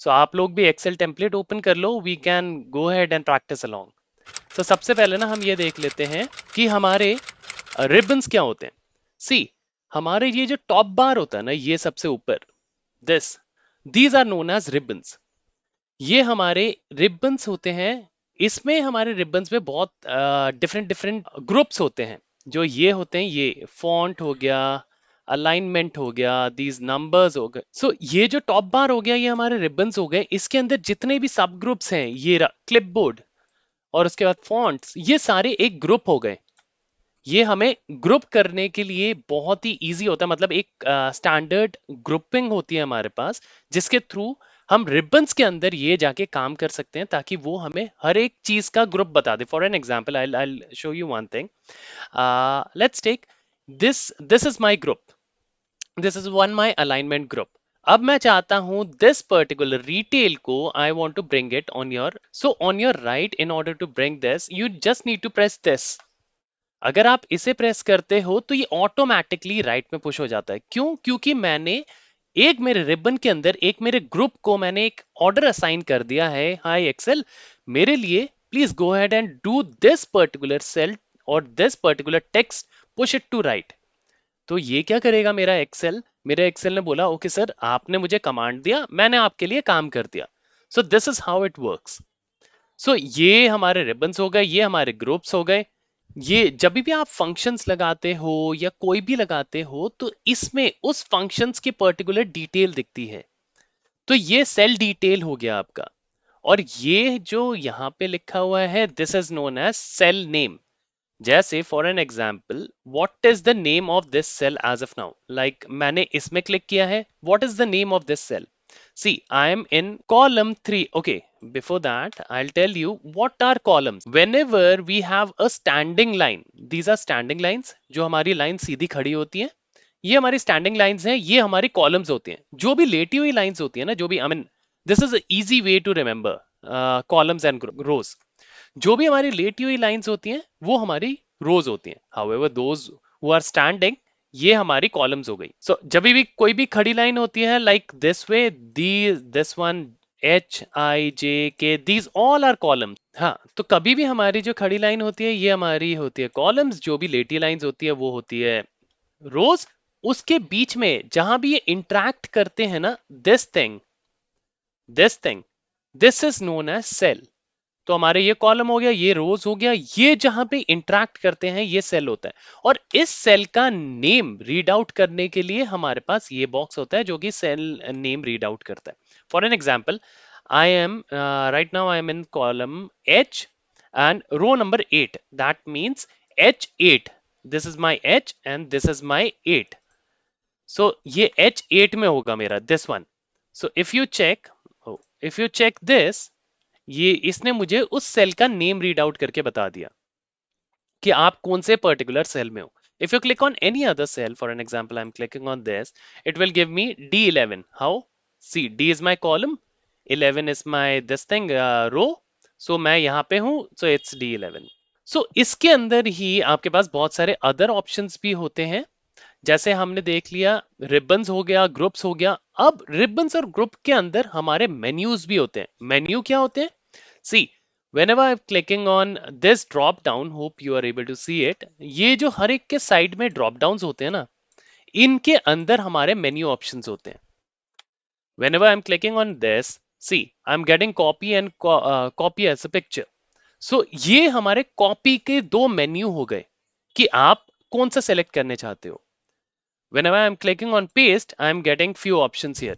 सो आप लोग भी एक्सेल टेम्पलेट ओपन कर लो, we can go ahead and practice along. तो सबसे पहले ना हम ये देख लेते हैं कि हमारे रिबन्स क्या होते हैं। सी, हमारे ये जो टॉप बार होता है ना, ये सबसे ऊपर, this, these are known as ribbons. ये हमारे रिबन्स होते हैं। इसमें हमारे रिबन्स में बहुत डिफरेंट डिफरेंट ग्रुप्स होते हैं। जो ये होते हैं, ये फॉन्ट हो गया, अलाइनमेंट हो गया, दीज नंबर्स हो गए। सो ये जो टॉप बार हो गया, ये हमारे रिबन्स हो गए। इसके अंदर जितने भी सब ग्रुप्स हैं, ये क्लिपबोर्ड और उसके बाद फॉन्ट्स, ये सारे एक ग्रुप हो गए। ये हमें ग्रुप करने के लिए बहुत ही इजी होता है, मतलब एक स्टैंडर्ड ग्रुपिंग होती है हमारे पास, जिसके थ्रू हम रिबन्स के अंदर ये जाके काम कर सकते हैं, ताकि वो हमें हर एक चीज का ग्रुप बता दे। For an example, I show you one thing. Let's take this is my group, this is one my alignment group. अब मैं चाहता हूं दिस पर्टिकुलर रिटेल को I want to bring it on your, so on your right, in order to bring this you just need to press this. अगर आप इसे press करते हो तो ये ऑटोमेटिकली राइट में पुश हो जाता है। क्यों? क्योंकि मैंने एक मेरे रिबन के अंदर एक मेरे ग्रुप को मैंने एक ऑर्डर असाइन कर दिया है। हाय एक्सेल, मेरे लिए please go ahead and do this particular cell और this particular text, push it to right. तो ये क्या करेगा मेरा एक्सेल? मेरा एक्सेल ने बोला ओके सर, आपने मुझे कमांड दिया, मैंने आपके लिए काम कर दिया। So this is how it works. So ये हमारे रिबन्स हो गए, ये हमारे ग्रुप्स हो गए। ये जब भी आप फंक्शंस लगाते हो या कोई भी लगाते हो, तो इसमें उस फंक्शंस की पर्टिकुलर डिटेल दिखती है। तो ये सेल डिटेल हो गया आपका। और ये जो यहाँ पे लिखा हुआ है, this is known as cell name. जैसे for an example, what is the name of this cell as of now, like मैंने इसमें क्लिक किया है, what is the name of this cell? See, I am in column 3. Okay, before that, I'll tell you what are columns. Whenever we have a standing line, these are standing lines, जो हमारी line सीधी खड़ी होती है, ये हमारी standing lines हैं, ये हमारी कॉलम्स होती हैं। जो भी लेटी हुई लाइंस होती है ना, जो भी I mean, this is easy way to remember columns and rows. जो भी हमारी लेटी हुई लाइंस होती हैं, वो हमारी रोज होती हैं। However those who are standing, ये हमारी कॉलम्स हो गई। सो जब भी कोई भी खड़ी लाइन होती है, like this way, the, this one, H I J K, these all are columns. हाँ, तो कभी भी हमारी जो खड़ी लाइन होती है, ये हमारी होती है कॉलम्स। जो भी लेटी लाइंस होती है, वो होती है रोज। उसके बीच में जहां भी ये इंटरेक्ट करते हैं ना, this thing, this is known as cell. तो हमारे ये कॉलम हो गया, ये रोज हो गया, ये जहां पे इंटरेक्ट करते हैं, ये सेल होता है। और इस सेल का नेम रीड आउट करने के लिए हमारे पास ये बॉक्स होता है, जो कि सेल नेम रीड आउट करता है। For an example, I am right now I am in column H and row number 8, that means H8, this is my H and this is my 8। So ये H8 में होगा मेरा, this one. So if you check this, ये इसने मुझे उस cell का name read out करके बता दिया कि आप कौन से पर्टिकुलर सेल में हो। If you click on any other cell, for an example I am clicking on this, it will give me D11। How? See, D is my column, 11 is my this thing row. So मैं यहाँ पे हूँ, so it's D11। सो इसके अंदर ही आपके पास बहुत सारे other options भी होते हैं। जैसे हमने देख लिया, रिबन्स हो गया, ग्रुप्स हो गया। अब रिबन्स और ग्रुप के अंदर हमारे मेन्यूज भी होते हैं। मेन्यू क्या होते हैं? सी, whenever I'm clicking on this drop down, hope you are able to see it, ये जो हर एक के साइड में ड्रॉप डाउन्स होते हैं ना, इनके अंदर हमारे मेन्यू ऑप्शंस होते हैं। whenever I'm clicking on this, see, I'm getting copy and copy as a picture. So ये हमारे कॉपी के दो मेन्यू हो गए कि आप कौन सा सेलेक्ट करने चाहते हो। whenever I'm clicking on paste, I'm getting few options here.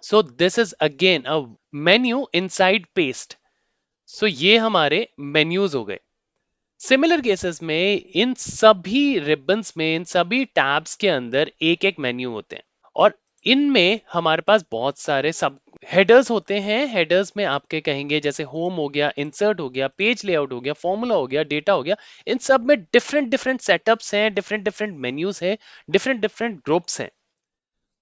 So this is again a menu inside paste. So ये हमारे मेन्यूज हो गए। सिमिलर केसेस में इन सभी रिबन्स में, इन सभी टैब्स के अंदर एक एक मेन्यू होते हैं। और इनमें हमारे पास बहुत सारे सब हेडर्स होते हैं। हेडर्स में आपके कहेंगे जैसे होम हो गया, इंसर्ट हो गया, पेज लेआउट हो गया, फॉर्मूला हो गया, डेटा हो गया। इन सब में डिफरेंट डिफरेंट सेटअप्स हैं, डिफरेंट डिफरेंट मेन्यूज हैं, डिफरेंट डिफरेंट ग्रुप्स हैं।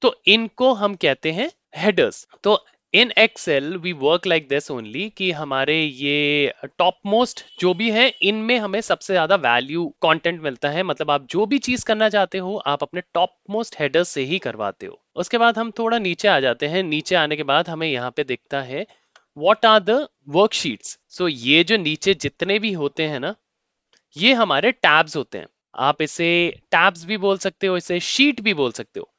तो इनको हम कहते हैं हेडर्स। तो in Excel we work like this only कि हमारे ये टॉप मोस्ट जो भी है इनमें हमें सबसे ज्यादा वैल्यू कंटेंट मिलता है, मतलब आप जो भी चीज करना चाहते हो आप अपने टॉप मोस्ट हेडर से ही करवाते हो। उसके बाद हम थोड़ा नीचे आ जाते हैं। नीचे आने के बाद हमें यहाँ पे दिखता है व्हाट आर द वर्कशीट्स। सो ये जो नीचे जितने भी होते हैं ना, ये हमारे टैब्स होते हैं। आप इसे टैब्स भी बोल सकते हो, इसे शीट भी बोल सकते हो।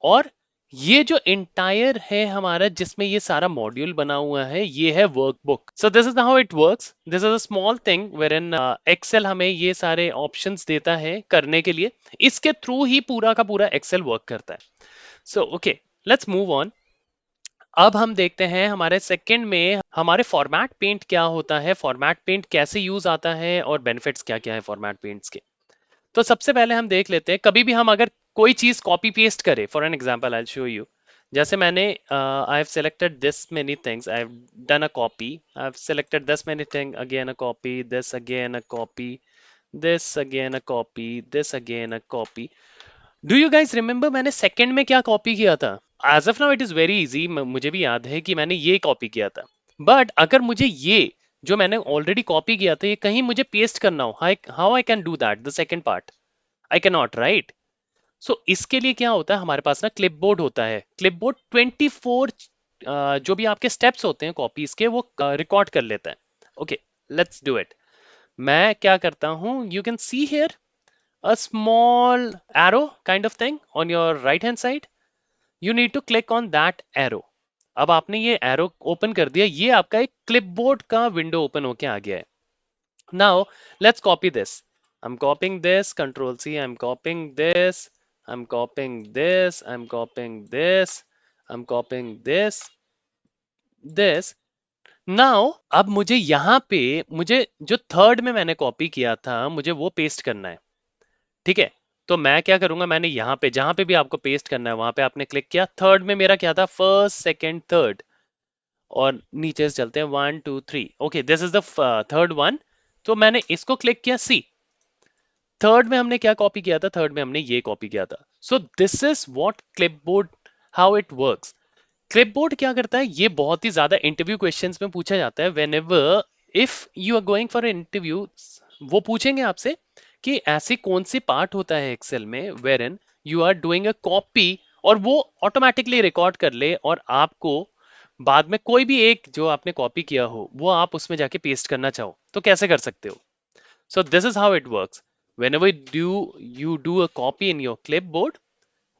और ये जो इंटायर है हमारा जिसमें ये सारा मॉड्यूल बना हुआ है, ये है workbook. So this is how it works. This is a small thing where in Excel हमें ये सारे ऑप्शंस देता है करने के लिए। इसके थ्रू ही पूरा का पूरा एक्सेल वर्क करता है। So okay, let's move on. अब हम देखते हैं हमारे सेकंड में हमारे फॉर्मेट पेंट क्या होता है, फॉर्मेट पेंट कैसे यूज आता है और बेनिफिट्स क्या क्या है फॉर्मेट पेंट्स के। तो सबसे पहले हम देख लेते हैं, कभी भी हम अगर कोई चीज कॉपी पेस्ट करें, for an example I show you. जैसे मैंने I have selected this many things, I have done a copy, I have selected this many thing, again a copy, this again a copy, this again a copy, this again a copy. Do you guys remember मैंने second में क्या copy किया था? As of now it is very easy, मुझे भी याद है कि मैंने ये कॉपी किया था। बट अगर मुझे ये जो मैंने ऑलरेडी कॉपी किया था ये कहीं मुझे पेस्ट करना हो, how I can do that the second part? I can not, right? So इसके लिए क्या होता है, हमारे पास ना क्लिपबोर्ड होता है। क्लिपबोर्ड 24 जो भी आपके स्टेप्स होते हैं कॉपीज के वो रिकॉर्ड कर लेता है। Okay, let's do it. मैं क्या करता हूं, you can see here a small arrow kind of thing on your right hand side. You need to click on that arrow. अब आपने ये एरो ओपन कर दिया, ये आपका एक क्लिपबोर्ड का विंडो ओपन होके आ गया है। Now let's copy this. I'm copying this, Control C, I'm copying this, I'm copying this, I'm copying this, I'm copying this. Now अब मुझे यहाँ पे मुझे जो थर्ड में मैंने कॉपी किया था मुझे वो पेस्ट करना है, ठीक है? तो मैं क्या करूंगा, मैंने यहाँ पे जहां पे भी आपको पेस्ट करना है वहां पे आपने क्लिक किया। थर्ड में मेरा क्या था, फर्स्ट सेकंड थर्ड, और नीचे से चलते हैं 1 2 3। Okay, this is the third one. तो मैंने इसको क्लिक किया। सी, थर्ड में हमने क्या कॉपी किया था, थर्ड में हमने ये कॉपी किया था। सो this is what clipboard, how it works. Clipboard क्या करता है, ये बहुत ही ज्यादा इंटरव्यू क्वेश्चंस में पूछा जाता है। Whenever if you are going for interview, वो पूछेंगे आपसे कि ऐसी कौन सी पार्ट होता है एक्सेल में where in you are doing a copy, और वो ऑटोमेटिकली रिकॉर्ड कर ले और आपको बाद में कोई भी एक जो आपने कॉपी किया हो वो आप उसमें जाके पेस्ट करना चाहो तो कैसे कर सकते हो। So this is how it works. Whenever you do a copy in your clipboard,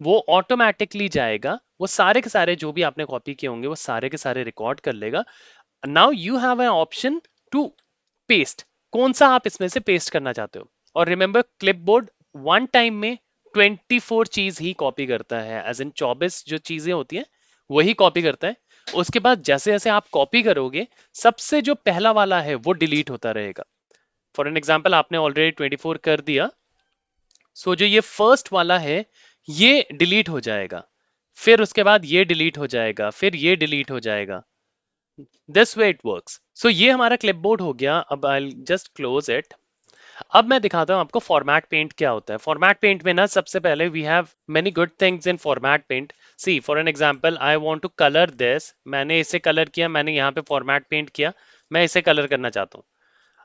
वो ऑटोमेटिकली जाएगा, वो सारे के सारे जो भी आपने कॉपी किए होंगे वो सारे के सारे रिकॉर्ड कर लेगा। Now you have an option to paste, कौन सा आप इसमें से पेस्ट करना चाहते हो। और रिमेंबर, क्लिपबोर्ड वन टाइम में 24 चीज ही कॉपी करता है, एज इन 24 जो चीजें होती हैं वही कॉपी करता है। उसके बाद जैसे जैसे आप कॉपी करोगे सबसे जो पहला वाला है वो डिलीट होता रहेगा। फॉर एन एग्जाम्पल आपने ऑलरेडी 24 कर दिया, सो जो ये फर्स्ट वाला है ये डिलीट हो जाएगा, फिर उसके बाद ये डिलीट हो जाएगा, फिर ये डिलीट हो जाएगा। This way it works. So ये हमारा क्लिपबोर्ड हो गया। अब आई जस्ट क्लोज इट। अब मैं दिखाता हूं आपको फॉर्मेट पेंट क्या होता है। फॉर्मेट पेंट में ना सबसे पहले we have many good things in format paint. See, for an example I want to colour this, मैंने इसे कलर किया, मैंने यहाँ पे फॉर्मेट पेंट किया, मैं इसे कलर करना चाहता हूँ।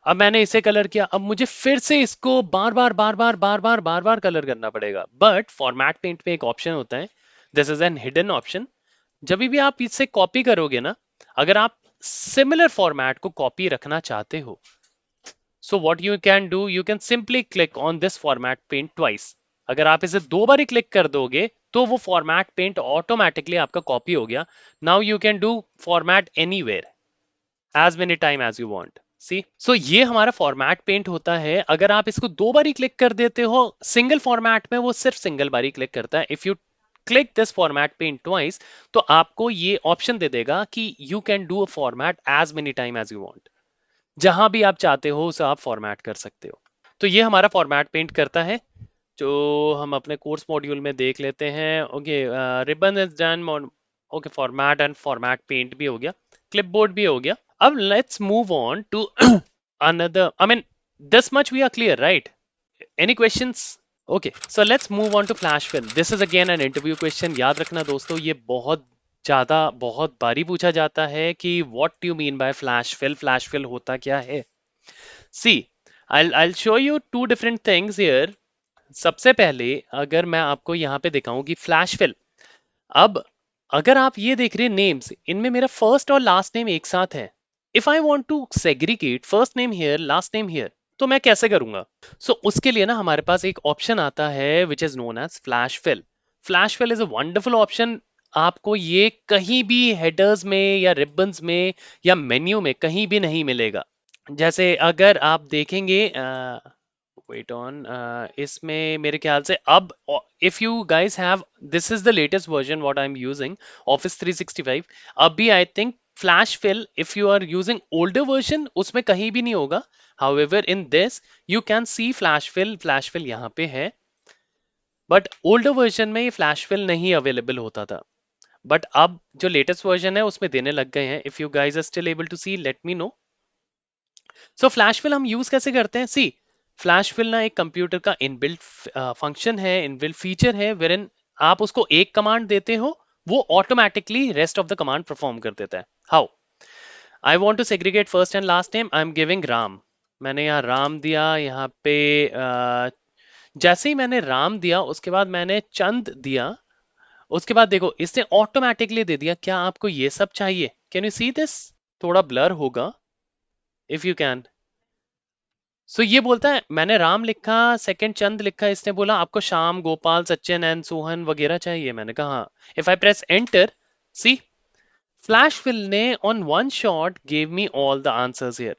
अब मैंने इसे कलर किया, अब मुझे फिर से इसको बार बार बार बार बार बार बार बार कलर करना पड़ेगा। बट फॉर्मेट पेंट में एक ऑप्शन होता है, this is an hidden option. जब भी आप इससे कॉपी करोगे ना, अगर आप सिमिलर फॉर्मेट को कॉपी रखना चाहते हो, so what you can do, you can simply click on this format paint twice. अगर आप इसे दो बार ही क्लिक कर दोगे तो वो फॉर्मेट पेंट ऑटोमेटिकली आपका कॉपी हो गया। Now you can do format anywhere as many time as you want. See, so ये हमारा फॉर्मेट पेंट होता है। अगर आप इसको दो बार ही क्लिक कर देते हो सिंगल फॉर्मेट में, वो सिर्फ सिंगल बार ही क्लिक करता है। If you click this format paint twice, तो आपको ये ऑप्शन दे देगा कि you can do a format as many time as you want, जहां भी आप चाहते हो उसे आप फॉर्मेट कर सकते हो। तो ये हमारा फॉर्मेट पेंट करता है, जो हम अपने कोर्स मॉड्यूल में देख लेते हैं। Okay, ribbon is done. Okay, format and format paint भी हो गया, क्लिपबोर्ड भी हो गया। अब let's move on to another, I mean this much we are clear, right? Any questions? Okay, so let's move on to flash fill. This is again an interview question. याद रखना दोस्तों, ये बहुत ज्यादा बहुत बारी पूछा जाता है कि what do you mean by flash fill, flash fill होता क्या है। सी, I'll show you two different things here. सबसे पहले अगर मैं आपको यहाँ पे दिखाऊं कि फ्लैश फिल, अब अगर आप ये देख रहे हैं नेम्स, इनमें मेरा फर्स्ट और लास्ट नेम एक साथ है। If I want to segregate first name here last name here, तो मैं कैसे करूंगा? उसके लिए ना हमारे पास एक ऑप्शन आता है which is known as flash fill. Flash fill is a wonderful option. आपको ये कहीं भी हेडर्स में या रिबन्स में या मेन्यू में कहीं भी नहीं मिलेगा। जैसे अगर आप देखेंगे, वेट ऑन, इसमें मेरे ख्याल से अब, if you guys have, this is the latest version what I am using, office 365। अभी I think flash fill, if you are using older version, उसमें कहीं भी नहीं होगा। However in this you can see flash fill, flash fill यहाँ पे है। But older version में ये फ्लैश फिल नहीं अवेलेबल होता था, बट अब जो लेटेस्ट वर्जन है उसमें देने लग गए हैं। If you guys are still able to see, let me know. So flash fill हम यूज कैसे करते हैं? सी, फ्लैश फिल ना एक कंप्यूटर का इनबिल्ट फंक्शन है, इनबिल्ट फीचर है, वेरिन आप उसको एक कमांड देते हो, वो automatically rest of the command perform कर देता है। How? I want to segregate first and last name, I am giving Ram. मैंने यहाँ राम दिया, यहाँ पे जैसे ही मैंने राम दिया उसके बाद मैंने चंद दिया, उसके बाद देखो इसने ऑटोमेटिकली दे दिया। क्या आपको ये सब चाहिए? Can you see this? थोड़ा ब्लर होगा, इफ यू कैन। ये बोलता है मैंने राम लिखा, सेकंड चंद लिखा, इसने बोला आपको श्याम, गोपाल, सचिन एंड सोहन वगैरह चाहिए। मैंने कहा हाँ। If I press enter, see, flash fill ने on one shot give me all the answers here.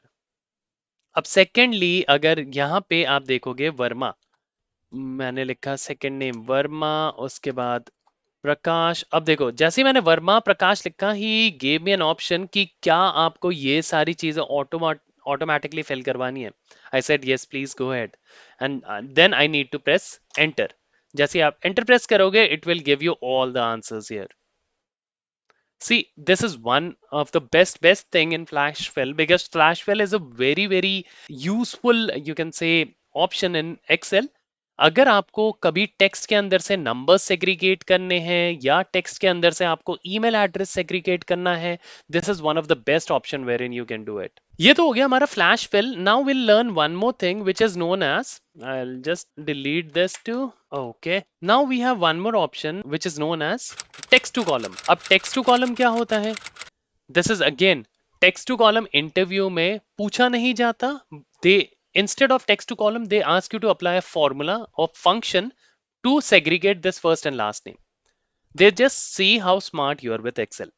अब सेकेंडली अगर यहाँ पे आप देखोगे वर्मा, मैंने लिखा सेकंड नेम वर्मा, उसके बाद प्रकाश। अब देखो जैसे ही मैंने वर्मा प्रकाश लिखा, he gave me an option कि क्या आपको ये सारी चीजें ऑटोमेटिकली फिल करवानी है। I said yes please go ahead, and then I need to press enter. जैसे ही आप एंटर प्रेस करोगे it will give you all the answers here. See, this is one of the best thing in Flash Fill, because Flash Fill is a very useful, you can say, option in Excel. अगर आपको कभी text के अंदर से numbers segregate करने हैं या text के अंदर से आपको ईमेल एड्रेस सेग्रीगेट करना है, this is one of the best option where in you can do it. ये तो हो गया हमारा flash fill. Now will learn one more thing which is known as, I'll just delete this too. Okay, now we have one more option which is known as text to column. अब text to column क्या होता है? This is again text to column interview में पूछा नहीं जाता। they instead of text to column they ask you to apply a formula or function to segregate this first and last name. They just see how smart you are with Excel.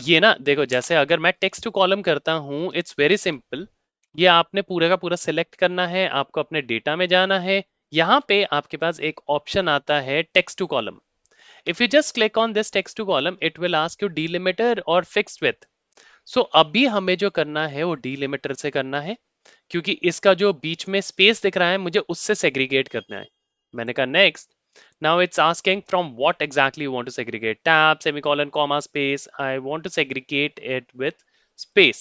ये ना देखो, जैसे अगर मैं text to column करता हूं, it's very simple. ये आपने पूरे का पूरा सिलेक्ट करना है, आपको अपने डेटा में जाना है। यहाँ पे आपके पास एक ऑप्शन आता है text to column. If you just click on this text to column, it will ask you delimiter और फिक्स्ड विथ। अभी हमें जो करना है वो डीलिमिटर से करना है, क्योंकि इसका जो बीच में स्पेस दिख रहा है मुझे उससे सेग्रीगेट करना है। मैंने कहा next. Now it's asking from what exactly you want to segregate. Tab, semicolon, comma, space. I want to segregate it with space.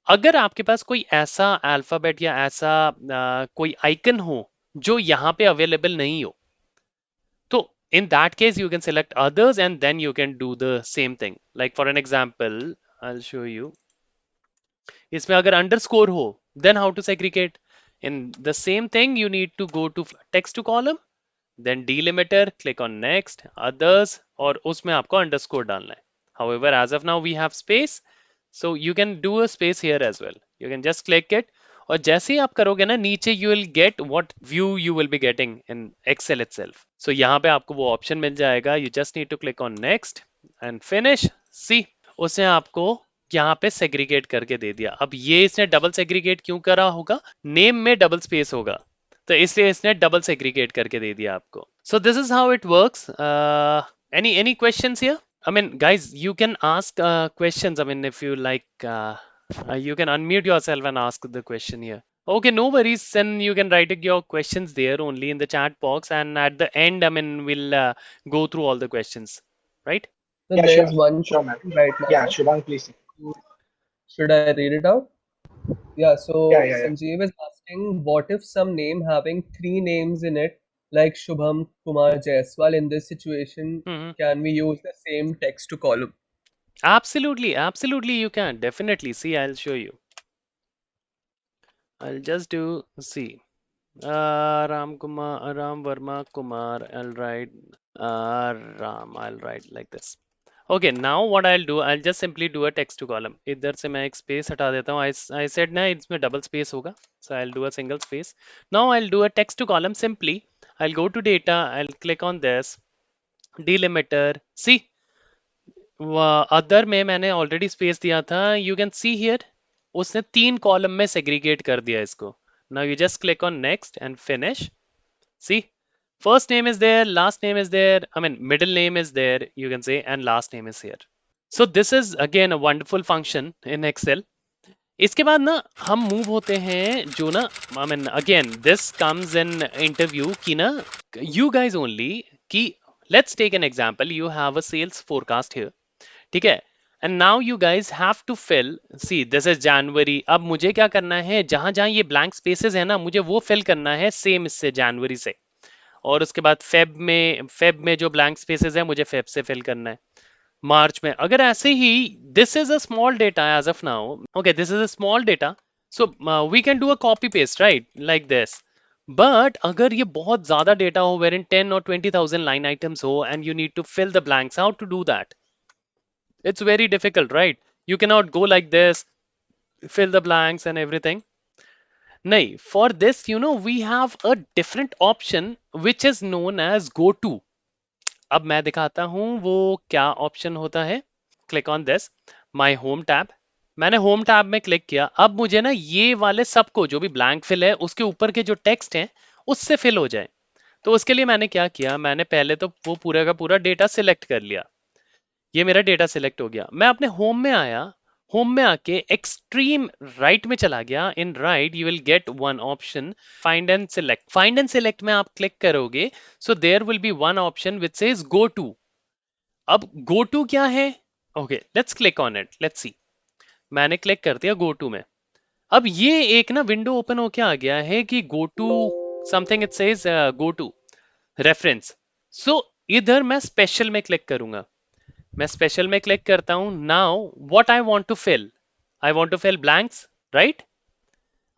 अगर आपके पास कोई ऐसा अल्फाबेट या ऐसा कोई आइकन हो जो यहाँ पे अवेलेबल नहीं हो, तो in that case you can select others and then you can do the same thing. Like for an example, I'll show you. इसमें अगर अंडरस्कोर हो, then how to segregate? In the same thing, you need to go to text to column, then delimiter, click on next, others, और उसमें आपको underscore डालना है। However, as of now we have space, so you can do a space here as well. You can just click it, और जैसे ही आप करोगे ना, नीचे you will get what view you will be getting in Excel itself. यहाँ पे आपको वो ऑप्शन मिल जाएगा। You just need to click on next and finish. See, उसने आपको यहाँ पे सेग्रीगेट करके दे दिया। अब ये इसने डबल सेग्रीगेट क्यों करा होगा? नेम में डबल स्पेस होगा, तो इसलिए इसने डबल सेग्रीगेट करके दे दिया आपको। सो this is how it works. Any questions here? I mean, guys, you can ask questions. I mean, if you like, you can unmute yourself and ask the question here. Okay, no worries. Then you can write your questions there only in the chat box, and at the end, I mean, we'll go through all the questions, right? So Yeah, there's sure. one Sure, ma'am. right now. Yeah, Shubham, please. Should I read it out? Yeah, so Yeah. Sanjeev is asking, what if some name having three names in it like Shubham Kumar Jaiswal, in this situation, Hmm. can we use the same text to column? Absolutely, absolutely, you can definitely. See, I'll show you. I'll just do see. Ram Kumar, Ram Verma Kumar. I'll write Ram. I'll write like this. Okay, now what I'll do, I'll just simply do a text to column. इधर से मैं एक space हटा देता हूँ. I said ना इसमें double space होगा. So I'll do a single space. Now I'll do a text to column simply. I'll go to data. I'll click on this delimiter. See, other में मैंने ऑलरेडी स्पेस दिया था. You can see here उसने 3 column में segregate कर दिया इसको. Now you just click on next and finish. See, first name is there, last name is there, I mean middle name is there, you can say, and last name is here. So this is again a wonderful function in Excel. इसके बाद ना हम move होते हैं जो ना, I mean again this comes in interview की ना, यू गाइज ओनली कि let's take an example. You have a sales forecast here, ठीक है, and now you guys have to fill. See this is January. अब मुझे क्या करना है, जहां जहां ये ब्लैंक स्पेसेस है ना, मुझे वो फिल करना है सेम इससे जनवरी से. और उसके बाद फेब में जो ब्लैंक स्पेसेस है मुझे फेब से फिल करना है. मार्च में अगर ऐसे ही, this is a small data as of now. Okay, this is a small data. So we can do a copy paste right like this. But अगर ये बहुत ज्यादा डेटा हो, where in 10 or 20,000 line items हो, and you need to fill the blanks, how to do that? It's very difficult, right? You cannot go like this, fill the blanks and everything. Nahi, for this, we have a different option which is known as go to. अब मैं दिखाता हूं वो क्या option होता है. Click on this my home tab. मैंने home tab में क्लिक किया. अब मुझे ना ये वाले सबको, जो भी ब्लैंक फिल है उसके ऊपर के जो टेक्स्ट हैं उससे फिल हो जाए. तो उसके लिए मैंने क्या किया, मैंने पहले तो वो पूरा का पूरा डेटा सिलेक्ट कर लिया. ये मेरा डेटा सिलेक्ट हो गया. मैं अपने होम में आया. होम में आके एक्सट्रीम राइट में चला गया. In right you will get one option, find and select. Find and select में आप क्लिक करोगे, so there will be one option which says go to. अब गो टू क्या है? Okay, let's click on it, let's see. मैंने click कर दिया go to में. अब ये एक ना विंडो ओपन होके आ गया है कि go to something, it says go to reference. So इधर मैं स्पेशल में क्लिक करूंगा. मैं स्पेशल में क्लिक करता हूं. Now what I want to fill, I want to fill blanks, right?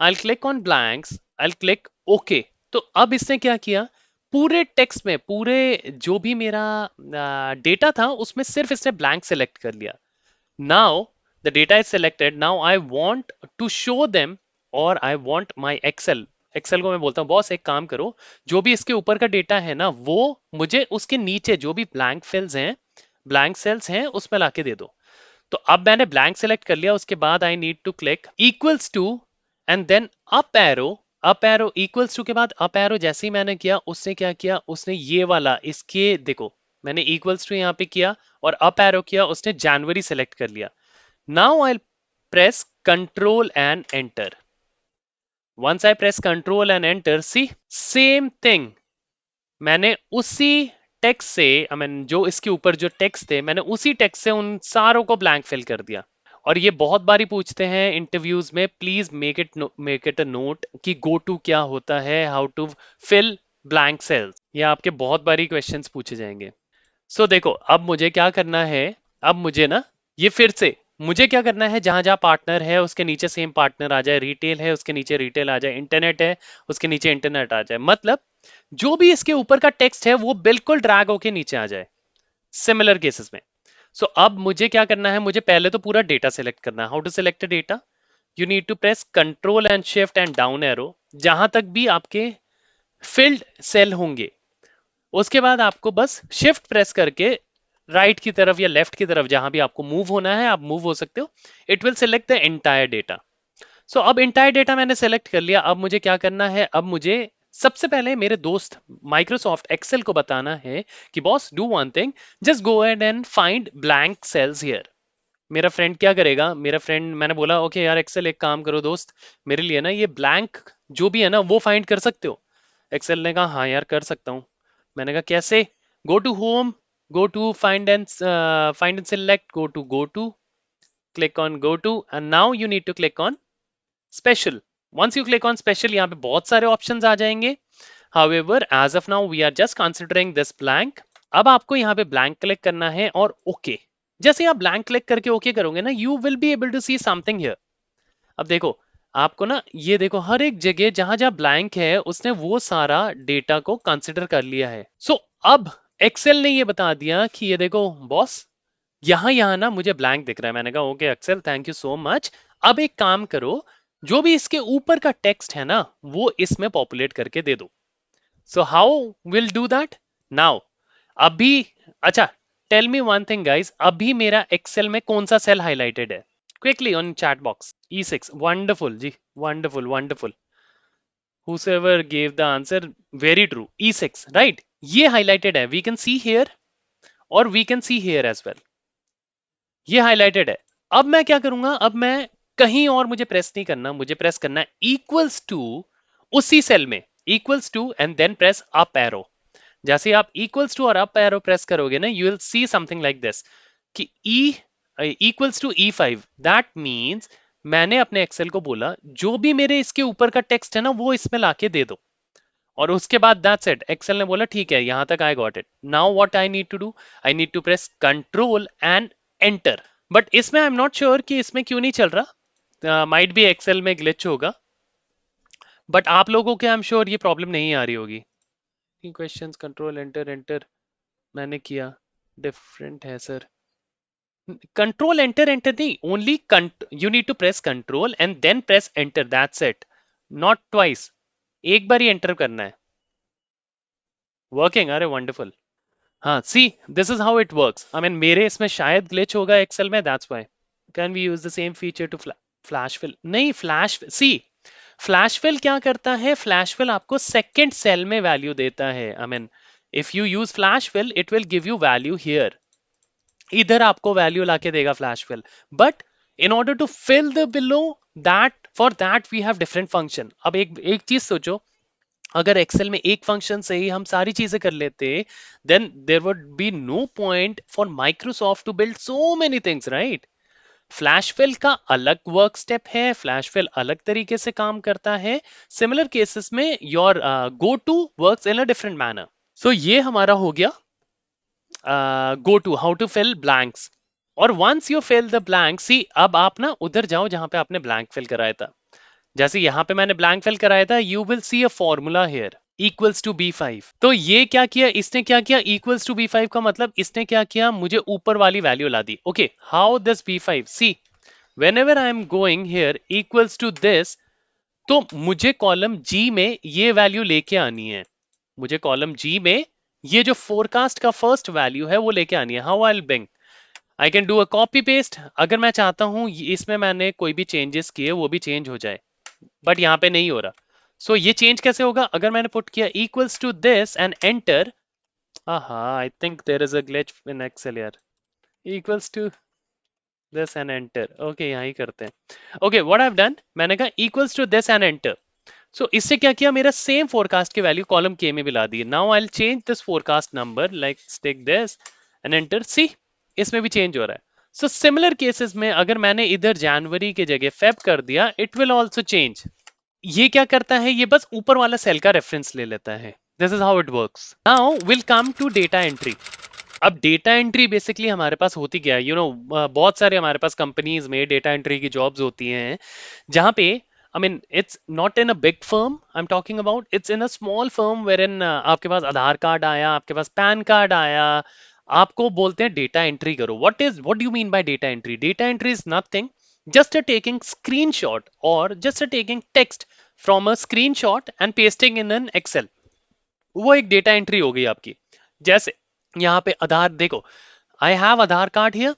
I click on blanks, I click okay. तो अब इसने क्या किया, पूरे टेक्स्ट में, पूरे जो भी मेरा डेटा था उसमें सिर्फ इसने ब्लैंक सेलेक्ट कर लिया. Now the data is selected. Now I want to show them, और I want my Excel. Excel को मैं बोलता हूँ बॉस एक काम करो, जो भी इसके ऊपर का डेटा है ना वो मुझे उसके नीचे जो भी ब्लैंक फिल्स हैं, ब्लैंक सेल्स हैं, उसमें लाके दे दो. तो अब मैंने ब्लैंक सेलेक्ट कर लिया. उसके बाद I need to click equals to and then up arrow. Up arrow equals to के बाद अप एरो जैसे ही मैंने किया, उसने क्या किया, उसने ये वाला इसके देखो, मैंने इक्वल्स टू यहाँ पे किया और अप एरो किया, उसने जनवरी सेलेक्ट कर लिया. Now I press control and enter. Once I press control and enter, see same thing. मैंने उसी टेक्स्ट से, आई मीन जो इसके ऊपर जो टेक्स्ट थे, मैंने उसी टेक्स्ट से उन सारों को ब्लैंक फिल कर दिया. और ये बहुत बारी पूछते हैं इंटरव्यूज में, please make it a note कि गो टू क्या होता है, how to fill blank cells. ये आपके बहुत बारी क्वेश्चंस पूछे जाएंगे. सो देखो अब मुझे क्या करना है. अब मुझे ना ये फिर से मुझे क्या करना है, जहां जहां पार्टनर है उसके नीचे सेम पार्टनर आ जाए, रिटेल है उसके नीचे रिटेल आ जाए, इंटरनेट है उसके नीचे इंटरनेट आ जाए. मतलब जो भी इसके ऊपर का टेक्स्ट है वो बिल्कुल ड्रैग होके नीचे आ जाए सिमिलर केसेस में. सो अब मुझे क्या करना है, मुझे पहले तो पूरा डेटा सेलेक्ट करना है. How to select data, you need to press control and shift and down arrow. जहां तक भी आपके फिल्ड सेल होंगे, उसके बाद आपको बस शिफ्ट प्रेस करके राइट की तरफ या लेफ्ट की तरफ जहां भी आपको मूव होना है आप मूव हो सकते हो. It will select the entire data. So अब एंटायर डेटा मैंने सेलेक्ट कर लिया. अब मुझे क्या करना है, अब मुझे सबसे पहले मेरे दोस्त माइक्रोसॉफ्ट एक्सेल को बताना है कि boss do one thing, just go ahead and find blank cells here. मेरा फ्रेंड क्या करेगा, मेरा फ्रेंड, मैंने बोला ओके यार एक्सेल एक काम करो दोस्त, मेरे लिए ना ये ब्लैंक जो भी है ना वो फाइंड कर सकते हो. एक्सेल ने कहा हाँ यार कर सकता हूँ. मैंने कहा कैसे, go to home, go to find and select, go to click on go to and now you need to click on special. Once you click on special, यहाँ पे बहुत सारे ऑप्शंस आ जाएंगे. However, as of now we are just considering this blank. अब आपको यहाँ पे blank click करना है और ओके जैसे आप blank क्लिक करके ओके करोगे ना, you will be able to see something here. अब देखो आपको ना, ये देखो हर एक जगह जहां जहां ब्लैंक है उसने वो सारा डेटा को कंसिडर कर लिया है. सो अब एक्सेल ने ये बता दिया कि ये देखो बॉस, यहां यहां ना मुझे ब्लैंक दिख रहा है. मैंने कहा okay Excel, thank you so much. अब एक काम करो, जो भी इसके ऊपर का टेक्स्ट है ना वो इसमें पॉपुलेट करके दे दो. So how will do that now? अभी अच्छा, tell me one thing guys, अभी मेरा एक्सेल में कौन सा सेल हाईलाइटेड है? Quickly on chat box. E6. Wonderful जी, wonderful wonderful. whosoever gave the answer, very true. E6 right, ये highlighted है, we can see here और we can see here as well. ये highlighted है. अब मैं क्या करूंगा, अब मैं कहीं और मुझे प्रेस नहीं करना, मुझे प्रेस करना है इक्वल्स टू उसी सेल में, equals to and then press up arrow. जैसे आप इक्वल्स टू और अप एरो प्रेस करोगे ना, you will see something like this कि E equals to E5. That means मैंने अपने एक्सेल को बोला जो भी मेरे इसके ऊपर का टेक्स्ट है ना वो इसमें लाके दे दो, और उसके बाद दैट्स इट. एक्सेल ने बोला ठीक है यहां तक I got it. Now what I need to do, I need to press control and enter. But इसमें आई एम नॉट श्योर कि इसमें क्यों नहीं चल रहा, माइट बी एक्सेल में ग्लिच होगा, बट आप लोगों के आई एम श्योर ये प्रॉब्लम नहीं आ रही होगी. क्वेश्चंस कंट्रोल एंटर एंटर मैंने किया, डिफरेंट है सर. कंट्रोल एंटर एंटर नहीं, only you need to press control and then press enter, that's it. Not twice, एक बार ही एंटर करना है. वर्किंग, अरे वंडरफुल. हाँ see, this is how it works. I mean मेरे इसमें शायद ग्लिच होगा एक्सेल में, that's why. Can we use the same feature to flash fill? नहीं, फ्लैश सी, फ्लैश फिल क्या करता है, फ्लैश फिल आपको सेकंड सेल में वैल्यू देता है. I mean if you use flash fill it will give you value here, इधर आपको वैल्यू लाके देगा flash fill. But in order to fill the below, that for that we have different function. अब एक चीज सोचो, अगर एक्सेल में एक फंक्शन से ही हम सारी चीजें कर लेते, then there would be no point for Microsoft to build so many things, right? Flash fill का अलग वर्क स्टेप है, फ्लैश फिल अलग तरीके से काम करता है. सिमिलर केसेस में your go to works in a different manner. So ये हमारा हो गया go to, how to fill blanks. और once you fill the blank, see अब आप ना उधर जाओ जहां पे आपने ब्लैंक फिल कराया था. जैसे यहाँ पे मैंने ब्लैंक फिल कराया था, you will see a formula here equals to B5. तो ये क्या किया इसने, क्या किया इक्वल्स टू B5 का मतलब इसने क्या किया, मुझे ऊपर वाली वैल्यू ला दी. Okay, how this B5, see whenever I am going here equals to this, तो मुझे कॉलम G में ये वैल्यू लेके आनी है. मुझे कॉलम G में ये जो फोरकास्ट का फर्स्ट वैल्यू है वो लेके आनी है. How I will bring, I can do a copy paste. अगर मैं चाहता हूं इसमें मैंने कोई भी चेंजेस किए वो भी चेंज हो जाए, बट यहाँ पे नहीं हो रहा. सो ये चेंज कैसे होगा, अगर मैंने पुट किया equals to this and enter. Aha, I think there is a glitch in Excel यार. Equals to this and enter, okay यहाँ ही करते हैं. Okay what I have done, मैंने कहा equals to this and enter. So इससे क्या किया, मेरा सेम फोरकास्ट की वैल्यू कॉलम के में भी ला दी. Now I will change this forecast number, like take this and enter. See, इसमें भी चेंज हो रहा है. सो सिमिलर केसेस में अगर मैंने इधर जनवरी की जगह फेब कर दिया, इट विल ऑल्सो चेंज. ये क्या करता है, ये बस ऊपर वाला सेल का रेफरेंस ले लेता है. This is how it works. Now will come to data entry. अब डेटा एंट्री बेसिकली हमारे पास होती क्या है, बहुत सारे हमारे पास कंपनीज में डेटा एंट्री की जॉब्स होती हैं, जहां पे I mean it's not in a big firm I am talking about, it's in a small firm where in आपके पास आधार कार्ड आया, आपके पास पैन कार्ड आया, आपको बोलते हैं डेटा एंट्री करो. What do you mean by data entry? Data entry is nothing just a taking screenshot or just a taking text from a screenshot and pasting in an excel. वो एक data entry हो गई आपकी. जैसे यहाँ पे आधार देखो, I have Aadhaar card here,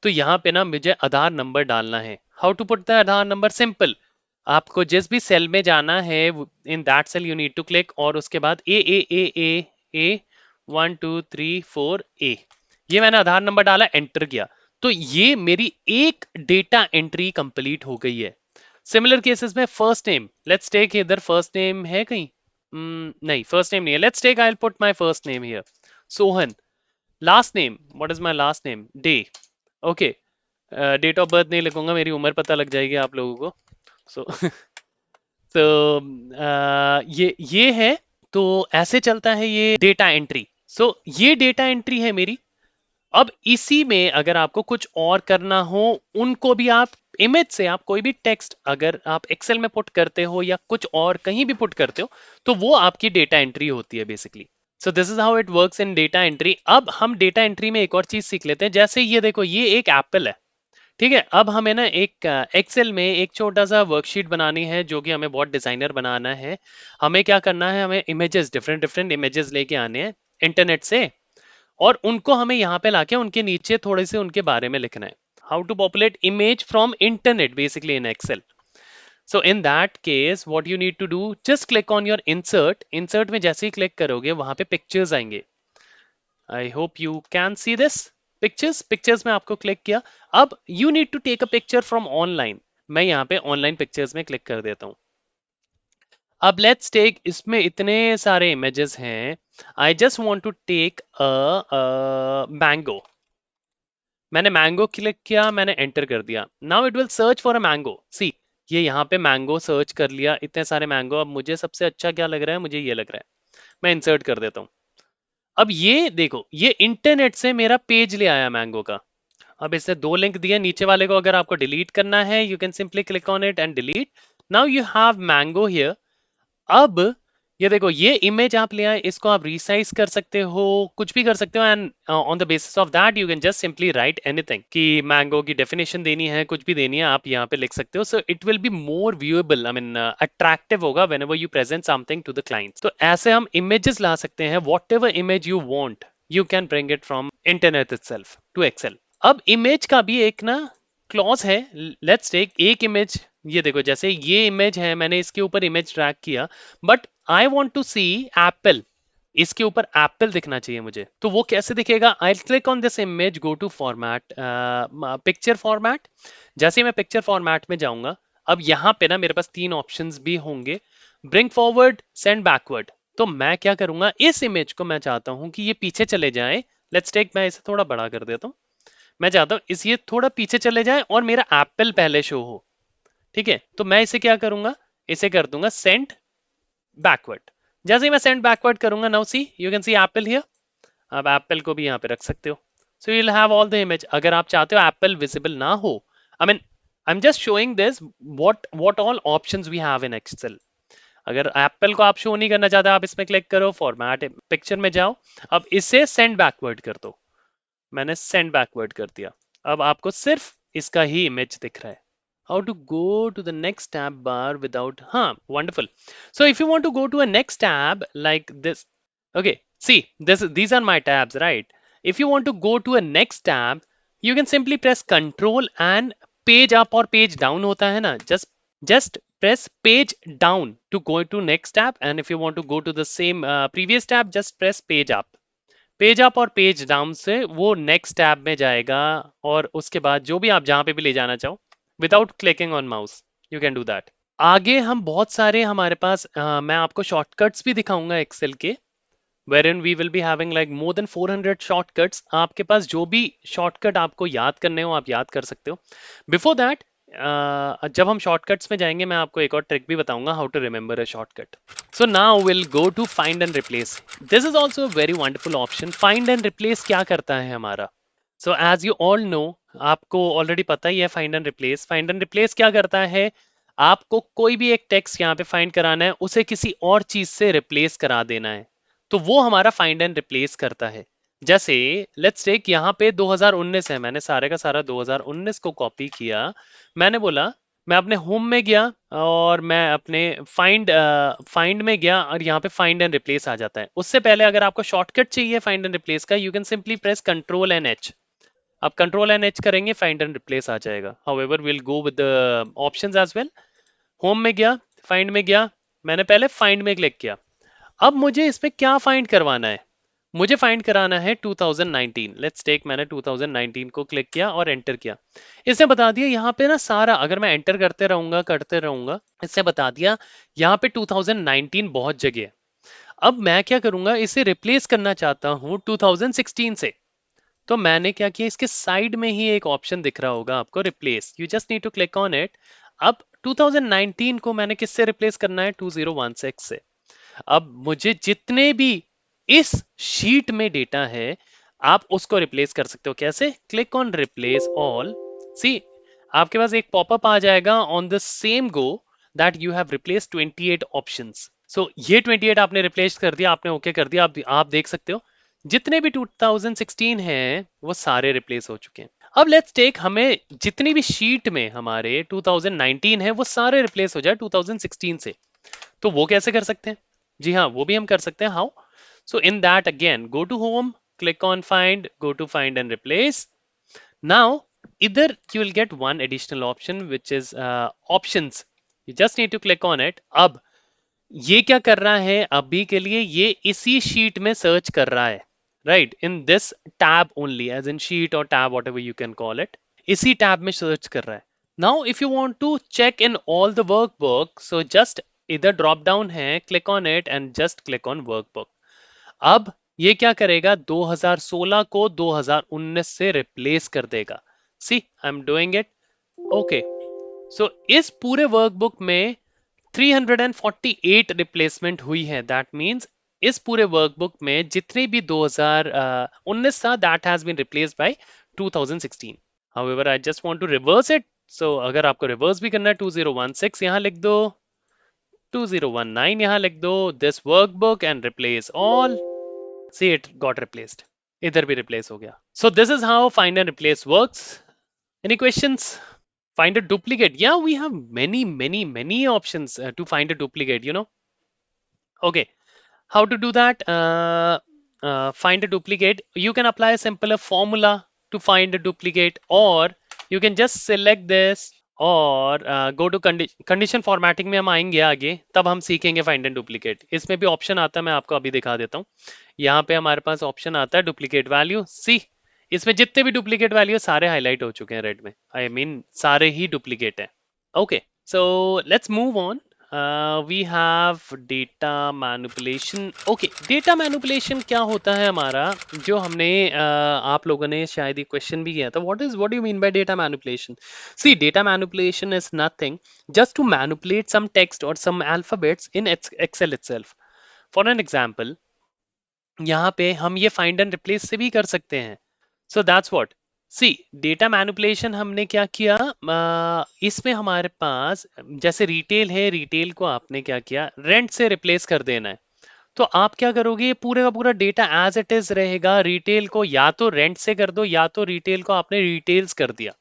तो यहाँ पे ना मुझे आधार नंबर डालना है. How to put the Aadhaar number, simple. आपको जिस भी सेल में जाना है, in that cell you need to click, और उसके बाद ए 1 2 3 4 ये मैंने आधार नंबर डाला, एंटर किया, तो ये मेरी एक डेटा एंट्री कंप्लीट हो गई है. सिमिलर केसेस में फर्स्ट नेम, लेट्स टेक, इधर फर्स्ट नेम है कहीं? नहीं, फर्स्ट नेम नहीं है. Let's take, I will put my first name here, Sohan. Last name, what is my last name? Dey. Okay, date of birth नहीं लिखूंगा, मेरी उम्र पता लग जाएगी आप लोगों को. सो तो ये है तो ऐसे चलता है ये डेटा एंट्री। सो ये डेटा एंट्री है मेरी। अब इसी में अगर आपको कुछ और करना हो, उनको भी आप इमेज से आप कोई भी टेक्स्ट अगर आप एक्सेल में पुट करते हो या कुछ और कहीं भी पुट करते हो, तो वो आपकी डेटा एंट्री होती है basically. So this is how it works in data entry. अब हम डेटा एंट्री में एक और चीज सीख लेते हैं। जैसे ये देखो, ये एक एप्पल है, ठीक है। अब हमें ना एक एक्सेल में एक छोटा सा वर्कशीट बनानी है, जो कि हमें बहुत डिजाइनर बनाना है। हमें क्या करना है, हमें इमेजेस, डिफरेंट डिफरेंट इमेजेस लेके आने हैं इंटरनेट से, और उनको हमें यहाँ पे लाके उनके नीचे थोड़े से उनके बारे में लिखना है। How to populate image from internet basically in Excel. So in that case what you need to do, just click on your insert. Insert में जैसे ही क्लिक करोगे वहां पे पिक्चर्स आएंगे। I hope you can see this. Pictures, pictures में आपको click किया। अब you need to take a picture from online. मैं यहाँ पे ऑनलाइन पिक्चर्स में क्लिक कर देता हूँ। अब लेट्स टेक, इसमें इतने सारे इमेजेस हैं। I just want to take a mango. मैंने मैंगो क्लिक किया, मैंने एंटर कर दिया। Now it will search for a mango. See, ये यहाँ पे मैंगो सर्च कर लिया, इतने सारे मैंगो। अब मुझे सबसे अच्छा क्या लग रहा है, मुझे ये लग रहा है, मैं इंसर्ट कर देता हूँ। अब ये देखो, ये इंटरनेट से मेरा पेज ले आया मैंगो का। अब इससे दो लिंक दिए, नीचे वाले को अगर आपको डिलीट करना है, you can simply click on it and delete. Now you have mango here. अब ये देखो, ये इमेज आप ले आए, इसको आप रिसाइज कर सकते हो, कुछ भी कर सकते हो, and on the basis of that you can just simply write anything. कि मैंगो की डेफिनेशन देनी है, कुछ भी देनी है, आप यहाँ पे लिख सकते हो। So it will be more viewable, I mean attractive होगा whenever you present something to the clients. तो ऐसे हम इमेजेस ला सकते हैं, whatever image you want you can bring it from internet itself to Excel. अब image का भी एक ना क्लॉज है। लेट्स टेक एक इमेज। ये देखो, जैसे ये इमेज है, मैंने इसके ऊपर इमेज ड्रैग किया, but I want to see apple. इसके ऊपर एप्पल दिखना चाहिए मुझे, तो वो कैसे दिखेगा? I click on this image, go to format, picture format. जैसे ही मैं पिक्चर फॉर्मेट में जाऊंगा, अब यहाँ पे ना मेरे पास तीन ऑप्शंस भी होंगे, ब्रिंग फॉरवर्ड, सेंड बैकवर्ड। तो मैं क्या करूंगा, इस इमेज को मैं चाहता हूं कि ये पीछे चले जाए। लेट्स टेक, मैं इसे थोड़ा बड़ा कर देता हूँ। मैं चाहता हूँ इस, ये थोड़ा पीछे चले जाए और मेरा एप्पल पहले शो हो। ठीक है, तो मैं इसे क्या करूंगा, इसे कर दूंगा सेंड बैकवर्ड। जैसे ही मैं सेंड बैकवर्ड करूंगा, now see you can see apple here. आप एप्पल को भी यहाँ पे रख सकते हो। So you will have all the image. अगर आप चाहते हो एप्पल विजिबल ना हो, I mean I am just showing this what all options we have in Excel. अगर एप्पल को आप शो नहीं करना चाहते, आप इसमें क्लिक करो, फॉर्मेट पिक्चर में जाओ, अब इसे सेंड बैकवर्ड कर दो। मैंने सेंड बैकवर्ड कर दिया। अब आपको सिर्फ इसका ही इमेज दिख रहा है। How to go to the next tab bar without, wonderful. So if you want to go to a next tab like this, okay, see, these are my tabs, right? If you want to go to a next tab, you can simply press control and page up or page down होता है ना, just press page down to go to next tab, and if you want to go to the same previous tab, just press page up। Page up और page down से वो next tab में जाएगा, और उसके बाद जो भी आप जहां पे भी ले जाना चाहो, without clicking on mouse you can do that. आगे हम बहुत सारे हमारे पास, मैं आपको शॉर्टकट्स भी दिखाऊंगा एक्सेल के, wherein we will be having like more than 400 shortcuts। आपके पास जो भी शॉर्टकट आपको याद करने हो, आप याद कर सकते हो। बिफोर दैट, जब हम शॉर्टकट्स में जाएंगे, मैं आपको एक और ट्रिक भी बताऊंगा, how to remember a shortcut. So now will go to find and replace. This is also very wonderful option. Find and replace क्या करता है हमारा? So as you all know, आपको ऑलरेडी पता ही है find and replace. Find and replace क्या करता है, आपको कोई भी एक टेक्स्ट यहाँ पे फाइंड कराना है, उसे किसी और चीज से रिप्लेस करा देना है, तो वो हमारा फाइंड एंड रिप्लेस करता है। जैसे लेट्स टेक, यहाँ पे 2019 है, मैंने सारे का सारा 2019 को कॉपी किया। मैंने बोला, मैं अपने होम में गया और मैं अपने फाइंड में गया, और यहाँ पे फाइंड एंड रिप्लेस आ जाता है। उससे पहले अगर आपको शॉर्टकट चाहिए फाइंड एंड रिप्लेस का, you can simply press control and H. आप कंट्रोल एंड एच करेंगे, फाइंड एंड रिप्लेस आ जाएगा। However will go with the options as well. Home में गया, फाइंड में गया, मैंने पहले फाइंड में क्लिक किया। अब मुझे इसमें क्या फाइंड करवाना है? मुझे फाइंड कराना है 2019। लेट्स टेक, मैंने 2019 को क्लिक किया और एंटर किया। इसने बता दिया यहाँ पे ना सारा, अगर मैं एंटर करते रहूंगा, इसने बता दिया यहाँ पे 2019 बहुत जगह है। अब मैं क्या करूंगा, इसे रिप्लेस करना चाहता हूँ 2016 से। तो मैंने क्या किया, इसके साइड में ही एक ऑप्शन दिख रहा होगा आपको, replace. You just need to click on it. अब 2019 को मैंने किससे रिप्लेस करना है? 2016 से। अब मुझे जितने भी इस शीट में डेटा है आप उसको रिप्लेस कर सकते हो। कैसे? Click on replace all. See, आपके पास एक पॉपअप आ जाएगा on the same go that you have replace 28 options. So ये 28 आपने रिप्लेस कर दिया, आपने ओके कर दिया। आप देख सकते हो जितने भी 2016 हैं वो सारे रिप्लेस हो चुके हैं। अब लेट्स टेक, हमें जितनी भी शीट में हमारे 2019 है वो सारे रिप्लेस हो जाए 2016 से, तो वो कैसे कर सकते हैं? जी हाँ, वो भी हम कर सकते हैं। हाउ? So in that again go to home, click on find, go to find and replace. Now either you will get one additional option which is options. You just need to click on it. अब ये क्या कर रहा है अभी के लिए? ये इसी शीट में सर्च कर रहा है, right, in this tab only, as in sheet और tab whatever you can call it, इसी टैब में सर्च कर रहा है। Now if you want to check in all the workbook, so just इधर ड्रॉप डाउन है, click on it and just click on workbook. अब ये क्या करेगा? 2016 को 2019 से रिप्लेस कर देगा। See, I am doing it. Okay, so इस पूरे वर्कबुक में 348 रिप्लेसमेंट हुई है। दैट मीन्स इस पूरे वर्कबुक में जितने भी 2019 था that has been replaced by 2016। However I just want to reverse it. So अगर आपको रिवर्स भी करना है 2016 यहां लिख दो, 2019 यहां लिख दो, this workbook and replace all. See, it got replaced, इधर भी रिप्लेस हो गया। So this is how find and replace works. Any questions? Find a duplicate. Yeah, we have many options to find a duplicate, you know. Okay, how to do that? Find a duplicate, you can apply a simpler formula to find a duplicate, or you can just select this और go to condition formatting में हम आएंगे आगे, तब हम सीखेंगे find and duplicate. इसमें भी ऑप्शन आता है, मैं आपको अभी दिखा देता हूँ। यहाँ पे हमारे पास ऑप्शन आता है डुप्लीकेट वैल्यू। सी, इसमें जितने भी डुप्लीकेट वैल्यू सारे हाईलाइट हो चुके हैं रेड में, आई मीन सारे ही डुप्लीकेट हैं। Okay, so let's move on. We have data manipulation. Okay, data manipulation क्या होता है हमारा, जो हमने आप लोगों ने शायद ये क्वेश्चन भी किया था, what do you mean by data manipulation? See, data manipulation is nothing just to manipulate some text और some alphabets in Excel itself. For an example, यहाँ पे हम ये फाइंड एंड रिप्लेस से भी कर सकते हैं। So that's what. See, data manipulation हमने क्या किया, इसमें हमारे पास जैसे रिटेल है, रिटेल को आपने क्या किया, रेंट से रिप्लेस कर देना है। तो आप क्या करोगे, ये पूरे का पूरा डेटा एज इट इज रहेगा। रिटेल को या तो रेंट से कर दो, या तो रिटेल को आपने रिटेल्स कर दिया।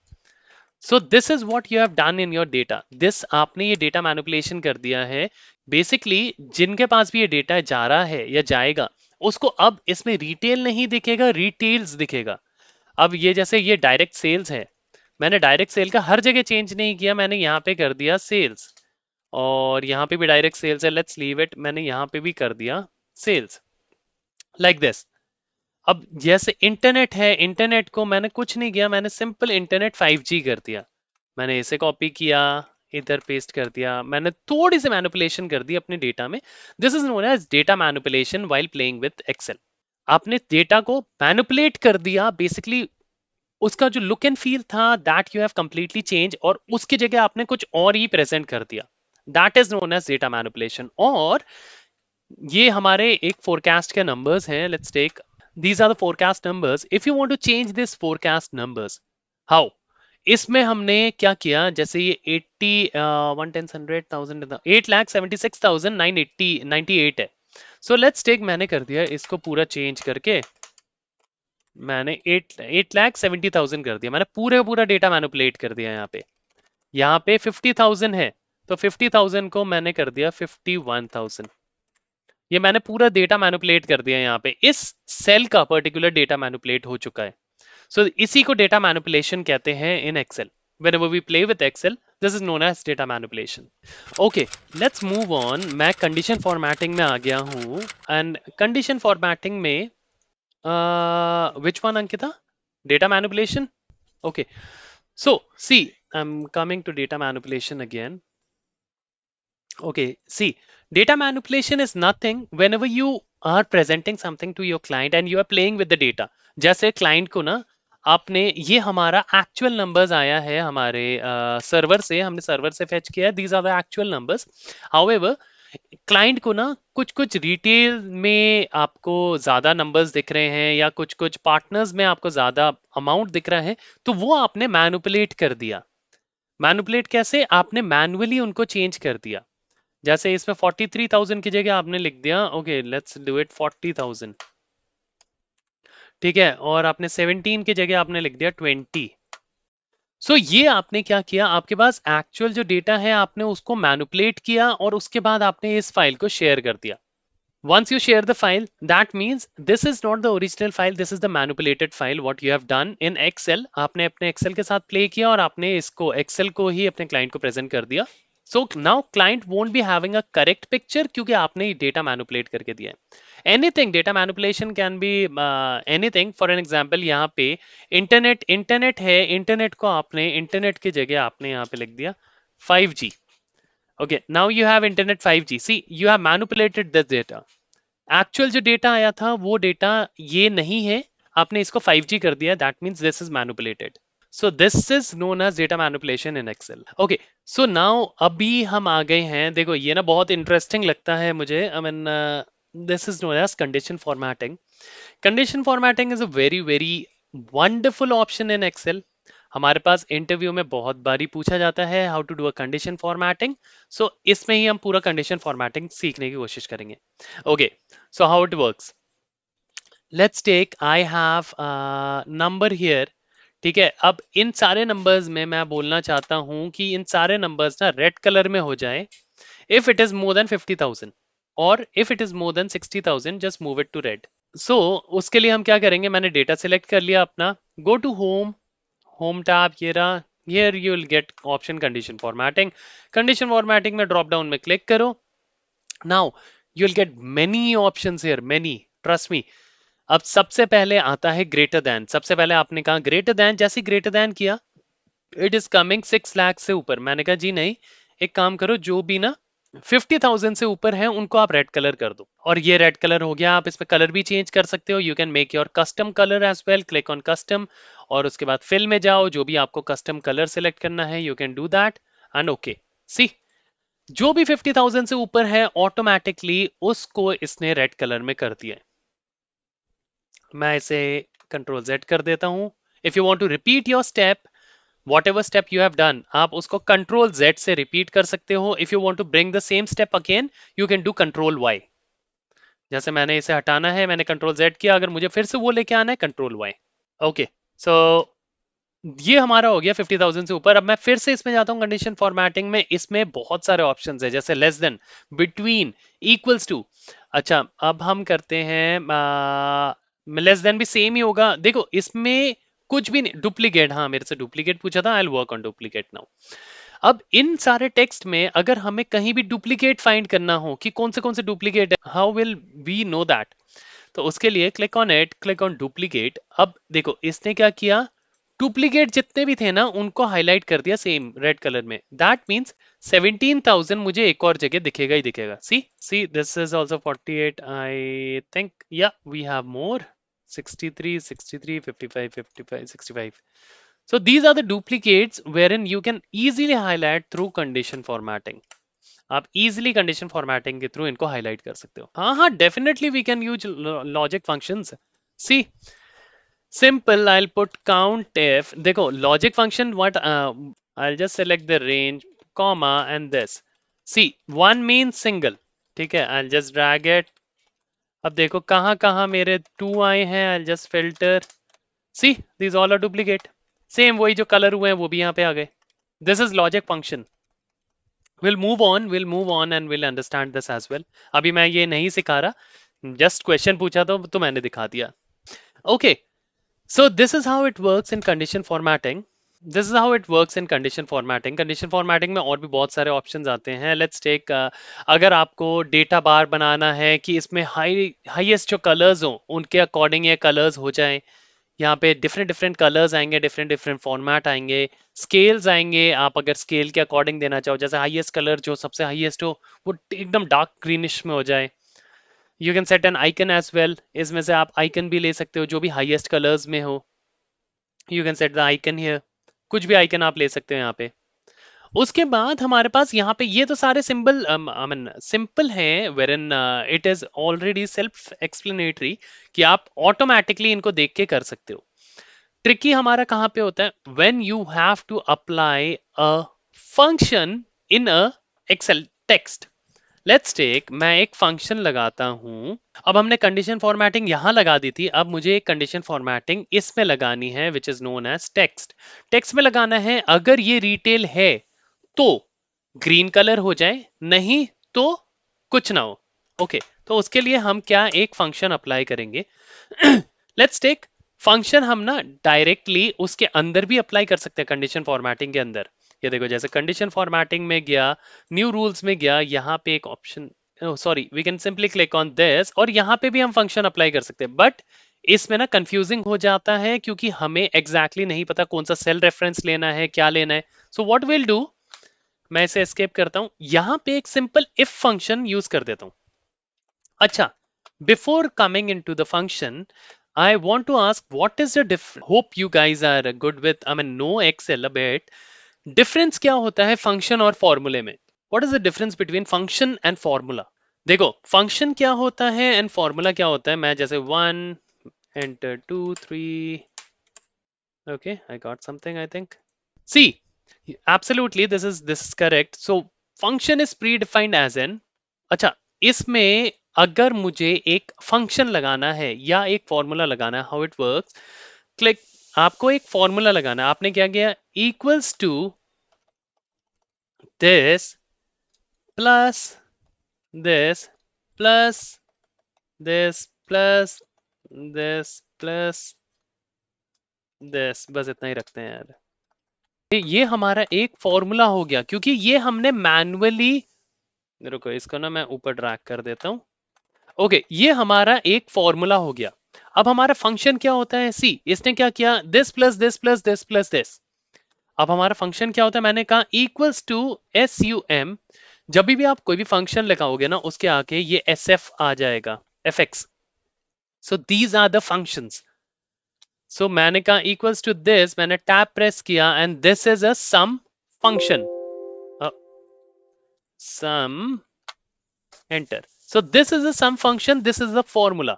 So this is what you have done in your data. This, आपने ये डेटा मैनिपुलेशन कर दिया है। बेसिकली जिनके पास भी ये डेटा जा रहा है या जाएगा, उसको अब इसमें रिटेल नहीं दिखेगा, रिटेल्स दिखेगा। अब ये जैसे ये डायरेक्ट सेल्स है, मैंने डायरेक्ट सेल का हर जगह चेंज नहीं किया, मैंने यहाँ पे कर दिया सेल्स, और यहाँ पे भी डायरेक्ट सेल्स है, लेट्स लीव इट, मैंने यहाँ पे भी कर दिया सेल्स, लाइक दिस। अब जैसे इंटरनेट है, इंटरनेट को मैंने कुछ नहीं किया, मैंने सिंपल इंटरनेट 5G कर दिया। मैंने इसे कॉपी किया, इधर पेस्ट कर दिया, मैंने थोड़ी सी मैनिपुलेशन कर दी अपने डेटा में। This is known as data manipulation while playing with Excel. आपने डेटा को मैनिपुलेट कर दिया, बेसिकली उसका जो लुक एंड फील था that you have completely change, और उसकी जगह आपने कुछ और ही प्रेजेंट कर दिया। That is known as data manipulation. और ये हमारे एक फोरकास्ट के नंबर्स हैं, let's take, these are the forecast numbers. If you want to change this forecast numbers, how? इसमें हमने क्या किया, जैसे ये 80 110 100,000 8,76,998 है। सो लेट्स टेक, मैंने कर दिया इसको पूरा चेंज करके, मैंने 8,70,000 कर दिया। मैंने पूरे पूरा डेटा मैनिपुलेट कर दिया। यहाँ पे 50,000 है, तो 50,000 को मैंने कर दिया 51,000। ये मैंने पूरा डेटा मैनिपुलेट कर दिया। यहाँ पे इस सेल का पर्टिकुलर डेटा मैनिपुलेट हो चुका है। सो इसी को डेटा मैनिपुलेशन कहते हैं in Excel. whenever we play with excel, this is known as data manipulation. Okay, let's move on. मैं condition formatting में आ गया हूँ, and condition formatting में which one Ankita? Data manipulation? Okay, so see, I'm coming to data manipulation again. Okay, see, data manipulation is nothing whenever you are presenting something to your client and you are playing with the data. जैसे client को ना, आपने ये हमारा actual numbers आया है हमारे server से, हमने सर्वर से फेच किया, these are the actual numbers. However client को ना कुछ कुछ रिटेल में आपको ज्यादा नंबर्स दिख रहे हैं या कुछ कुछ पार्टनर्स में आपको ज्यादा अमाउंट दिख रहा है, तो वो आपने मैनिपुलेट कर दिया। मैनिपुलेट कैसे? आपने मैनुअली उनको चेंज कर दिया। जैसे इसमें 43,000 की जगह आपने लिख दिया, ओके लेट्स डू इट 40,000, ठीक है, और आपने 17 की जगह आपने लिख दिया 20। सो ये आपने क्या किया, आपके पास एक्चुअल जो डेटा है आपने उसको मैनिपुलेट किया और उसके बाद आपने इस फाइल को शेयर कर दिया। Once you share the file, that means this is not the original file, this is the manipulated file what you have done in Excel। आपने अपने Excel के साथ प्ले किया और आपने इसको Excel को ही अपने क्लाइंट को प्रेजेंट कर दिया। So now client won't be having a correct picture क्योंकि आपने डेटा मैनिपुलेट करके दिया है। Anything data manipulation can be anything। For an example यहाँ पे इंटरनेट है, इंटरनेट को आपने इंटरनेट की जगह आपने यहाँ पे लिख दिया 5G। Okay, now you have internet 5G। See, you have manipulated this data। Actual जो डेटा आया था वो डेटा ये नहीं है, आपने इसको 5G कर दिया, that means this is manipulated. So this is known as data manipulation in Excel. Okay, so now अभी हम आ गए हैं, देखो ये ना बहुत इंटरेस्टिंग लगता है मुझे। I mean this is known as condition formatting. Condition formatting is a very very wonderful option in Excel. हमारे पास इंटरव्यू में बहुत बारी पूछा जाता है how to do a condition formatting. So इसमें ही हम पूरा कंडीशन फॉर्मेटिंग सीखने की कोशिश करेंगे। Okay, so how it works, let's take I have a number here। ठीक है, अब इन सारे नंबर्स में मैं बोलना चाहता हूं कि इन सारे नंबर्स ना रेड कलर में हो जाए if it is more than 50,000 और if it is more than 60,000 just move it to red। so उसके लिए हम क्या करेंगे, मैंने डेटा सिलेक्ट कर लिया अपना, go to home, home tab ये रहा, here you will get option condition formatting। condition formatting में ड्रॉप डाउन में क्लिक करो। now you will get many options here, many, trust me। अब सबसे पहले आता है ग्रेटर देन। सबसे पहले आपने कहा ग्रेटर देन, जैसे ग्रेटर देन किया इट इज कमिंग 6 लाख से ऊपर, मैंने कहा जी नहीं, एक काम करो जो भी ना 50,000 से ऊपर है उनको आप रेड कलर कर दो, और ये रेड कलर हो गया। आप इसमें कलर भी चेंज कर सकते हो, you can make your custom colour as well, click on custom और उसके बाद फिल में जाओ, जो भी आपको कस्टम कलर सिलेक्ट करना है you can do that and okay. See, जो भी 50,000 से ऊपर है ऑटोमेटिकली उसको इसने रेड कलर में कर दिया है। मैं इसे कंट्रोल जेड कर देता हूं। If you want to repeat your step, whatever step you have done, आप उसको कंट्रोल जेड से रिपीट कर सकते हो। If you want to bring the same step again you can do control Y. जैसे मैंने इसे हटाना है, मैंने कंट्रोल जेड किया, अगर मुझे फिर से वो लेके आना है कंट्रोल वाई। ओके, सो ये हमारा हो गया 50,000 से ऊपर। अब मैं फिर से इसमें जाता हूँ कंडीशन फॉर्मेटिंग में, इसमें बहुत सारे ऑप्शंस है, जैसे less than, between, equals to. अच्छा, अब हम करते हैं लेस देन भी सेम ही होगा। देखो इसमें कुछ भी नहीं, डुप्लीकेट, हाँ मेरे से डुप्लीकेट पूछा था, I will work on duplicate now. अब इन सारे टेक्स्ट में अगर हमें कहीं भी डुप्लीकेट फाइंड करना हो कि कौन से डुप्लीकेट है, how will we know that? तो उसके लिए click on it, click on duplicate. अब देखो इसने क्या किया, डुप्लीकेट जितने भी थे ना उनको हाईलाइट कर दिया सेम रेड कलर में। दैट मींस 17,000 मुझे एक और जगह दिखेगा ही दिखेगा। सी this is also 48 I think, या we have more, 63 63 55 55 65। so these are the duplicates wherein you can easily highlight through condition formatting। आप इजीली कंडीशन फॉर्मेटिंग के थ्रू इनको हाईलाइट कर सकते हो। हाँ हाँ, definitely we can use logic functions. See, simple, I'll put countf। देखो logic function what, I'll just select the range comma and this। see, one means single, ठीक है, I'll just drag it। अब देखो कहाँ कहाँ मेरे टू आए हैं, I'll just filter। see, these all are duplicate। Same वही जो कलर हुए हैं वो भी यहाँ पे आ गए। this is logic function। we'll move on and we'll understand this as well। अभी मैं ये नहीं सिखा रहा, जस्ट क्वेश्चन पूछा तो मैंने दिखा दिया। Okay, so this is how it works in condition formatting। this is how it works in condition formatting। condition formatting में और भी बहुत सारे options आते हैं। let's take अगर आपको डेटा बार बनाना है कि इसमें हाईएस्ट जो कलर्स हो उनके अकॉर्डिंग ये कलर्स हो जाए, यहाँ पे डिफरेंट डिफरेंट कलर्स आएंगे, डिफरेंट डिफरेंट फॉर्मेट आएंगे, स्केल्स आएंगे। आप अगर स्केल के अकॉर्डिंग देना चाहो, जैसे हाईएस्ट कलर जो सबसे हाईएस्ट हो वो एकदम डार्क ग्रीनिश में हो जाए। You can set an icon as well, इसमें से आप आइकन भी ले सकते हो जो भी हाईएस्ट कलर्स में हो। You can set the icon here, कुछ भी आइकन आप ले सकते हो यहाँ पे। उसके बाद हमारे पास यहाँ पे ये तो सारे सिंबल आई मीन सिंपल हैं, where in it is already self explanatory कि आप ऑटोमेटिकली इनको देख के कर सकते हो। ट्रिकी हमारा कहाँ पे होता है, when you have to apply a function in a Excel text. Let's take, मैं एक फंक्शन लगाता हूं। अब हमने कंडीशन फॉर्मेटिंग यहां लगा दी थी, अब मुझे एक कंडीशन फॉर्मेटिंग इसमें लगानी है which is known as text. Text में लगाना है, अगर ये रिटेल है तो ग्रीन कलर हो जाए, नहीं तो कुछ ना हो। ओके, तो उसके लिए हम क्या एक फंक्शन अप्लाई करेंगे। लेट्स टेक फंक्शन हम ना डायरेक्टली उसके अंदर भी अप्लाई कर सकते हैं कंडीशन फॉर्मेटिंग के अंदर। ये देखो, जैसे कंडीशन फॉर्मेटिंग में गया, न्यू रूल्स में गया, यहाँ पे एक option, sorry we can simply click on this, और यहाँ पे भी हम फंक्शन अप्लाई कर सकते हैं। बट इसमें ना कंफ्यूजिंग हो जाता है क्योंकि हमें एग्जैक्टली नहीं पता कौन सा सेल रेफरेंस लेना है, क्या लेना है। सो व्हाट विल डू, मैं इसे एस्केप करता हूं, यहां पे एक सिंपल इफ फंक्शन यूज कर देता हूं। अच्छा, before coming into the function, I want to ask what is the difference. Hope you guys are good with, I mean, know Excel a bit. Difference क्या होता है function और formula में? What is the difference between function and formula? देखो, function क्या होता है and formula क्या होता है, मैं जैसे 1 enter 2 3, okay, I got something I think. See, absolutely this is correct. So function is predefined as an, अच्छा, इसमें अगर मुझे एक फंक्शन लगाना है या एक फॉर्मूला लगाना है, हाउ इट वर्क्स, क्लिक, आपको एक फॉर्मूला लगाना है, आपने क्या किया, equals to this plus this plus this plus this plus this, बस इतना ही रखते हैं यार। ये हमारा एक फॉर्मूला हो गया, क्योंकि ये हमने मैन्युअली, रुको इसको ना मैं ऊपर ड्रैग कर देता हूं। ओके, ये हमारा एक फॉर्मूला हो गया। अब हमारा फंक्शन क्या होता है, सी इसने क्या किया, this plus this plus this plus this. अब हमारा फंक्शन क्या होता है, मैंने कहा equals to S U M. जब भी आप कोई भी फंक्शन लगाओगे ना, उसके आगे ये एस एफ आ जाएगा, F X. So these are the functions. So मैंने कहा इक्वल्स टू दिस, मैंने टैब प्रेस किया and this is a sum function, sum, enter. So this is a sum function, this is the formula.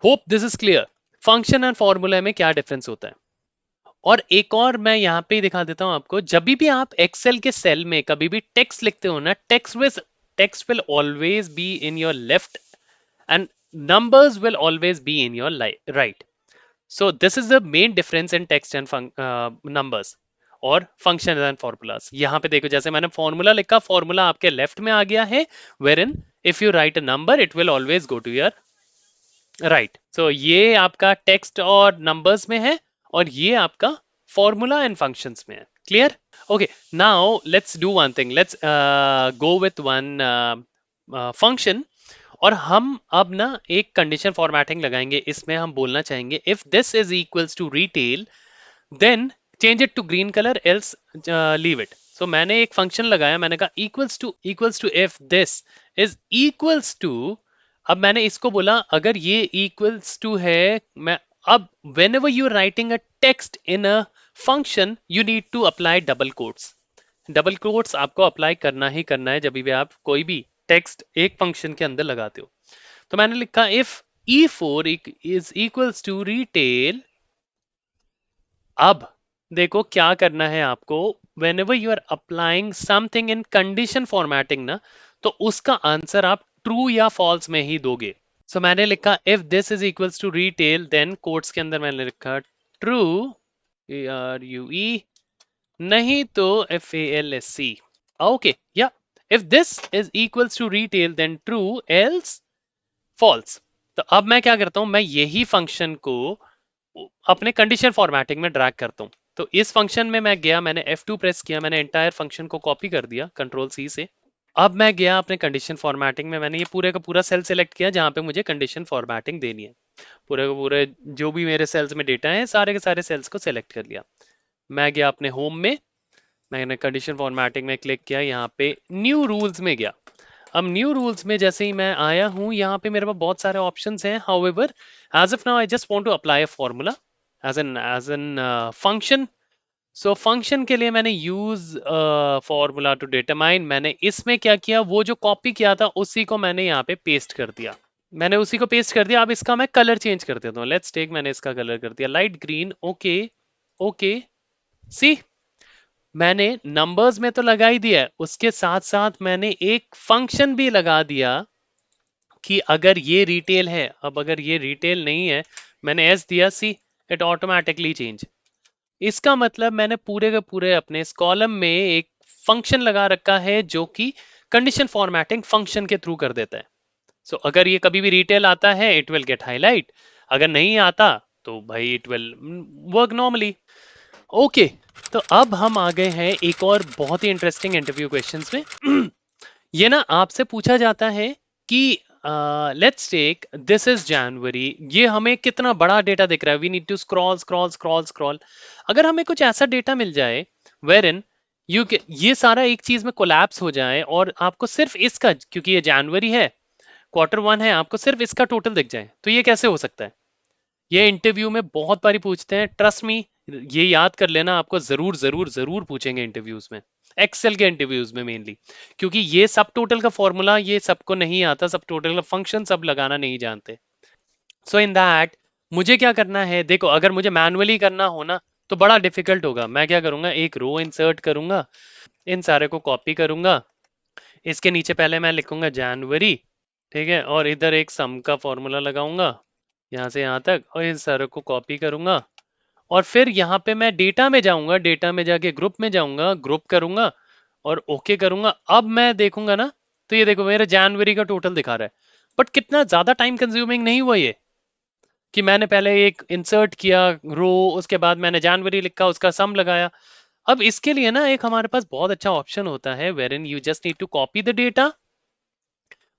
Hope this is clear. Function and formula में क्या difference होता है। और एक और मैं यहाँ पे दिखा देता हूँ आपको, जब भी आप एक्सेल के सेल में कभी भी टेक्स्ट लिखते हो ना, text will always be in your left and numbers will always be in your right. So this is the main difference in text and numbers और functions and formulas। यहाँ पे देखो, जैसे मैंने फॉर्मूला लिखा, फॉर्मूला आपके लेफ्ट में आ गया है, wherein if you write a number it will always go to your right. So ये आपका टेक्स्ट और नंबर्स में है, और ये आपका फॉर्मूला एंड फंक्शंस में है। Clear? Okay, now let's do one thing, let's go with one function, और हम अब ना एक कंडीशन फॉर्मेटिंग लगाएंगे। इसमें हम बोलना चाहेंगे if this is equals to retail then change it to green colour, else leave it. So मैंने एक फंक्शन लगाया, मैंने कहा equals to if this is equals to, अब मैंने इसको बोला अगर ये इक्वल्स टू है, मैं अब whenever you are writing a text in a function you need to apply double quotes। Double quotes आपको अप्लाई करना ही करना है जब भी आप कोई भी टेक्स्ट एक फंक्शन के अंदर लगाते हो। तो मैंने लिखा if e4 is equals to retail. अब देखो क्या करना है आपको, whenever you are applying something in condition formatting ना, तो उसका आंसर आप ट्रू या फॉल्स में ही दोगे। सो मैंने लिखा if this is equals to retail, then quotes के अंदर मैंने लिखा ट्रू, ARUE, नहीं तो FALSC। ओके, या if this is equals to retail then true, else false. तो अब मैं क्या करता हूं, मैं यही फंक्शन को अपने कंडीशन फॉर्मेटिंग में ड्रैग करता हूं। तो इस फंक्शन में मैं गया, मैंने F2 प्रेस किया, मैंने एंटायर फंक्शन को कॉपी कर दिया कंट्रोल C से। अब मैं गया अपने कंडीशन फॉर्मेटिंग में, मैंने ये पूरे का पूरा सेल सेलेक्ट किया जहां पे मुझे कंडीशन फॉर्मेटिंग देनी है। पूरे का पूरे जो भी मेरे सेल्स में डेटा है, सारे के सारे सेल्स को सेलेक्ट कर लिया। मैं गया अपने होम में, मैंने कंडीशन फॉर्मेटिंग में क्लिक किया, यहाँ पे न्यू रूल्स में गया। अब न्यू रूल्स में जैसे ही मैं आया हूँ, यहाँ पे मेरे पास बहुत सारे ऑप्शंस हैं। However as of now I just want to apply a formula as an function. So function के लिए मैंने यूज फॉर्मूला टू डिटरमाइन, मैंने इसमें क्या किया, वो जो कॉपी किया था उसी को मैंने यहाँ पे पेस्ट कर दिया। मैंने उसी को पेस्ट कर दिया। अब इसका मैं कलर चेंज कर देता हूँ। लेट्स टेक, मैंने इसका कलर कर दिया लाइट ग्रीन। ओके ओके, सी मैंने नंबर्स में तो लगा ही दिया है, उसके साथ साथ मैंने एक फंक्शन भी लगा दिया कि अगर ये रिटेल है, अब अगर ये रिटेल नहीं है, मैंने एस दिया, सी इट ऑटोमेटिकली चेंज। इसका मतलब मैंने पूरे के पूरे अपने इस कॉलम में एक फंक्शन लगा रखा है जो कि कंडीशन फॉर्मेटिंग फंक्शन के थ्रू कर देता है। सो अगर ये कभी भी रिटेल आता है इट विल गेट हाईलाइट, अगर नहीं आता तो भाई it will work normally. Okay, तो अब हम आ गए हैं एक और बहुत ही इंटरेस्टिंग इंटरव्यू क्वेश्चंस में। ये ना आपसे पूछा जाता है कि let's take this is January, ये हमें कितना बड़ा डेटा दिख रहा है, we need to scroll scroll scroll scroll. अगर हमें कुछ ऐसा डेटा मिल जाए वेर इन ये सारा एक चीज में कोलैप्स हो जाए और आपको सिर्फ इसका, क्योंकि ये जनवरी है, Q1 है, आपको सिर्फ इसका टोटल दिख जाए, तो ये कैसे हो सकता है? ये इंटरव्यू में बहुत बारी पूछते हैं, ट्रस्ट मी, ये याद कर लेना, आपको जरूर जरूर जरूर पूछेंगे इंटरव्यूज में, एक्सेल के इंटरव्यूज में मेनली, क्योंकि ये सब टोटल का फॉर्मूला ये सबको नहीं आता, सब टोटल का फंक्शन सब लगाना नहीं जानते। सो इन दैट मुझे क्या करना है, देखो अगर मुझे मैनुअली करना हो ना तो बड़ा डिफिकल्ट होगा। मैं क्या करूंगा, एक रो इंसर्ट करूंगा, इन सारे को कॉपी करूंगा, इसके नीचे पहले मैं लिखूंगा जनवरी, ठीक है, और इधर एक सम का फॉर्मूला लगाऊंगा यहाँ से यहाँ तक, और इन सारे को कॉपी करूंगा, और फिर यहाँ पे मैं डेटा में जाऊंगा, डेटा में जाके ग्रुप में जाऊंगा, ग्रुप करूंगा और ओके करूंगा। अब मैं देखूंगा ना, तो ये देखो मेरा जनवरी का टोटल दिखा रहा है, बट कितना ज्यादा टाइम कंज्यूमिंग नहीं हुआ ये, कि मैंने पहले एक इंसर्ट किया रो, उसके बाद मैंने जनवरी लिखा, उसका सम लगाया। अब इसके लिए ना एक हमारे पास बहुत अच्छा ऑप्शन होता है where in you just need to copy the data,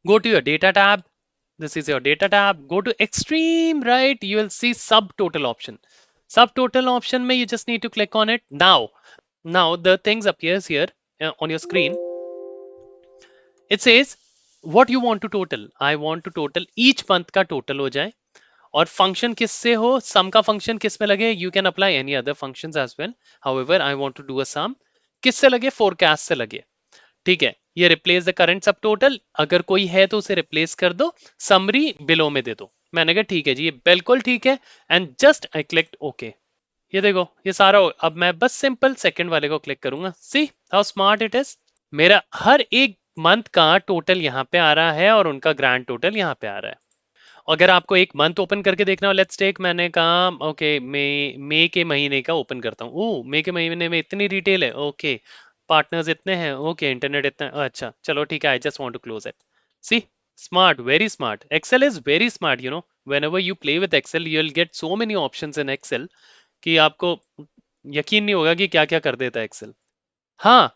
go to your data tab, this is your data tab, go to extreme right, you will see subtotal option. Subtotal option mein you just need to click on it. Now the things appears here on your screen. It says what you want to total. I want to total each month का total हो जाए, और function किससे हो, सम का function किस में लगे, you can apply any other functions as well, however I want to do a sum, किससे लगे, फोरकास्ट से लगे, ठीक है। ये replace the current sub total, अगर कोई है तो उसे रिप्लेस कर दो, समरी बिलो में दे दो। मैंने कहा ठीक है जी, ये बिल्कुल ठीक है, and just I click okay. ये देखो ये सारा अब मैं बस सिंपल सेकंड वाले को क्लिक करूंगा, see how smart it is. मेरा हर एक मंथ का टोटल यहाँ पे आ रहा है और उनका ग्रैंड टोटल यहाँ पे आ रहा है। अगर आपको एक मंथ ओपन करके देखना हो, लेट्स टेक, मैंने कहा ओके मई के महीने का ओपन करता हूँ, ओह मई के महीने में इतनी डिटेल है, ओके पार्टनर्स इतने हैं, ओके इंटरनेट इतना, अच्छा चलो ठीक है, I just want to close it. See smart, very smart, Excel is very smart, you know, whenever you play with excel you'll get so many options in excel कि आपको यकीन नहीं होगा कि क्या क्या कर देता है एक्सेल। हाँ,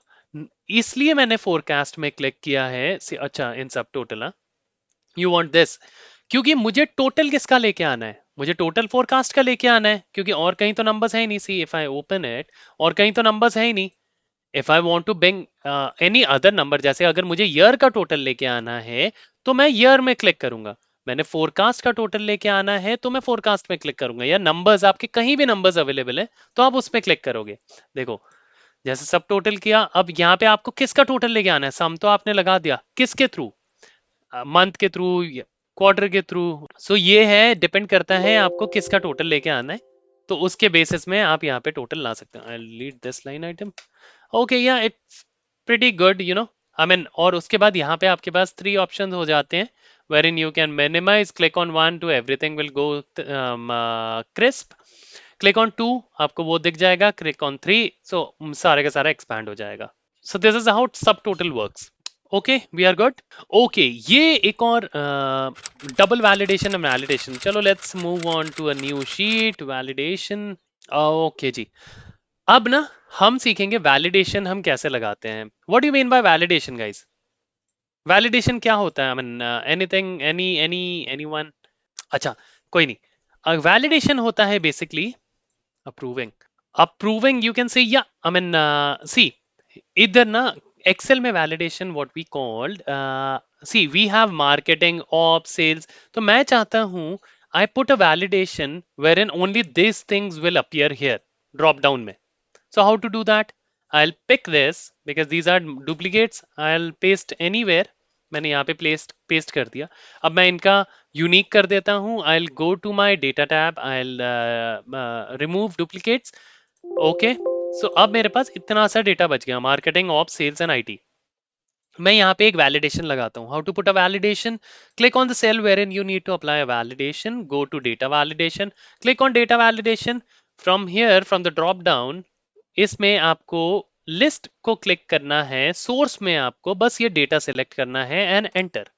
इसलिए मैंने फोरकास्ट में क्लिक किया है, अच्छा इन सब टोटल, यू वांट दिस, क्योंकि मुझे टोटल किसका लेके आना है, मुझे टोटल फोरकास्ट का लेके आना है, क्योंकि और कहीं तो नंबर्स है ही नहीं। See if I open it, और कहीं तो नंबर्स है ही नहीं। If I want to bring any other number, जैसे अगर मुझे ईयर का टोटल लेके आना है तो मैं ईयर में क्लिक करूंगा, मैंने फोरकास्ट का टोटल लेके आना है तो मैं फोरकास्ट में क्लिक करूंगा, या नंबर्स आपके कहीं भी नंबर्स अवेलेबल है तो आप उसमें क्लिक करोगे। देखो जैसे सब टोटल किया, अब यहाँ पे आपको किसका टोटल लेके आना है, सम तो आपने लगा दिया, किसके थ्रू, मंथ के थ्रू, क्वार्टर के थ्रू। सो ये है, डिपेंड करता है आपको किसका टोटल लेके आना है, तो उसके बेसिस में आप यहाँ पे टोटल ला सकते हैं। I lead this line item, okay yeah it's pretty good, you know, I mean. और उसके बाद यहाँ पे आपके पास 3 ऑप्शन हो जाते हैं, where in you can minimise, click on 1 to everything will go crisp, click on 2 आपको वो दिख जाएगा, क्लिक ऑन 3 सो सारे का सारा एक्सपैंड हो जाएगा। So this is how sub total works. Okay we are good. Okay ये एक और डबल वैलिडेशन एंड वैलिडेशन, चलो let's move on to a new sheet, validation. Okay जी, अब ना हम सीखेंगे वैलिडेशन हम कैसे लगाते हैं। What do you mean by validation guys? Validation क्या होता है? I mean anything, anyone? अच्छा कोई नहीं, वैलिडेशन होता है basically approving, approving you can से, या आई मीन सी इधर ना एक्सेल में validation what we called, see we have marketing, op, sales, तो मैं चाहता हूं I put a validation where in only this things will appear here drop down में। So how to do that? I'll pick this because these are duplicates. I'll paste anywhere. मैंने यहाँ पे paste कर दिया. अब मैं इनका unique कर देता हूँ. I'll go to my data tab. I'll remove duplicates. Okay. So अब मेरे पास इतना सा डेटा बच गया. Marketing, op, sales and IT. मैं यहाँ पे एक वैलिडेशन लगाता हूँ. How to put a validation? Click on the cell where in you need to apply a validation. Go to data validation. Click on data validation. From here, from the drop down, इसमें आपको list को click करना है. Source में आपको बस ये data select करना है एंड एंटर.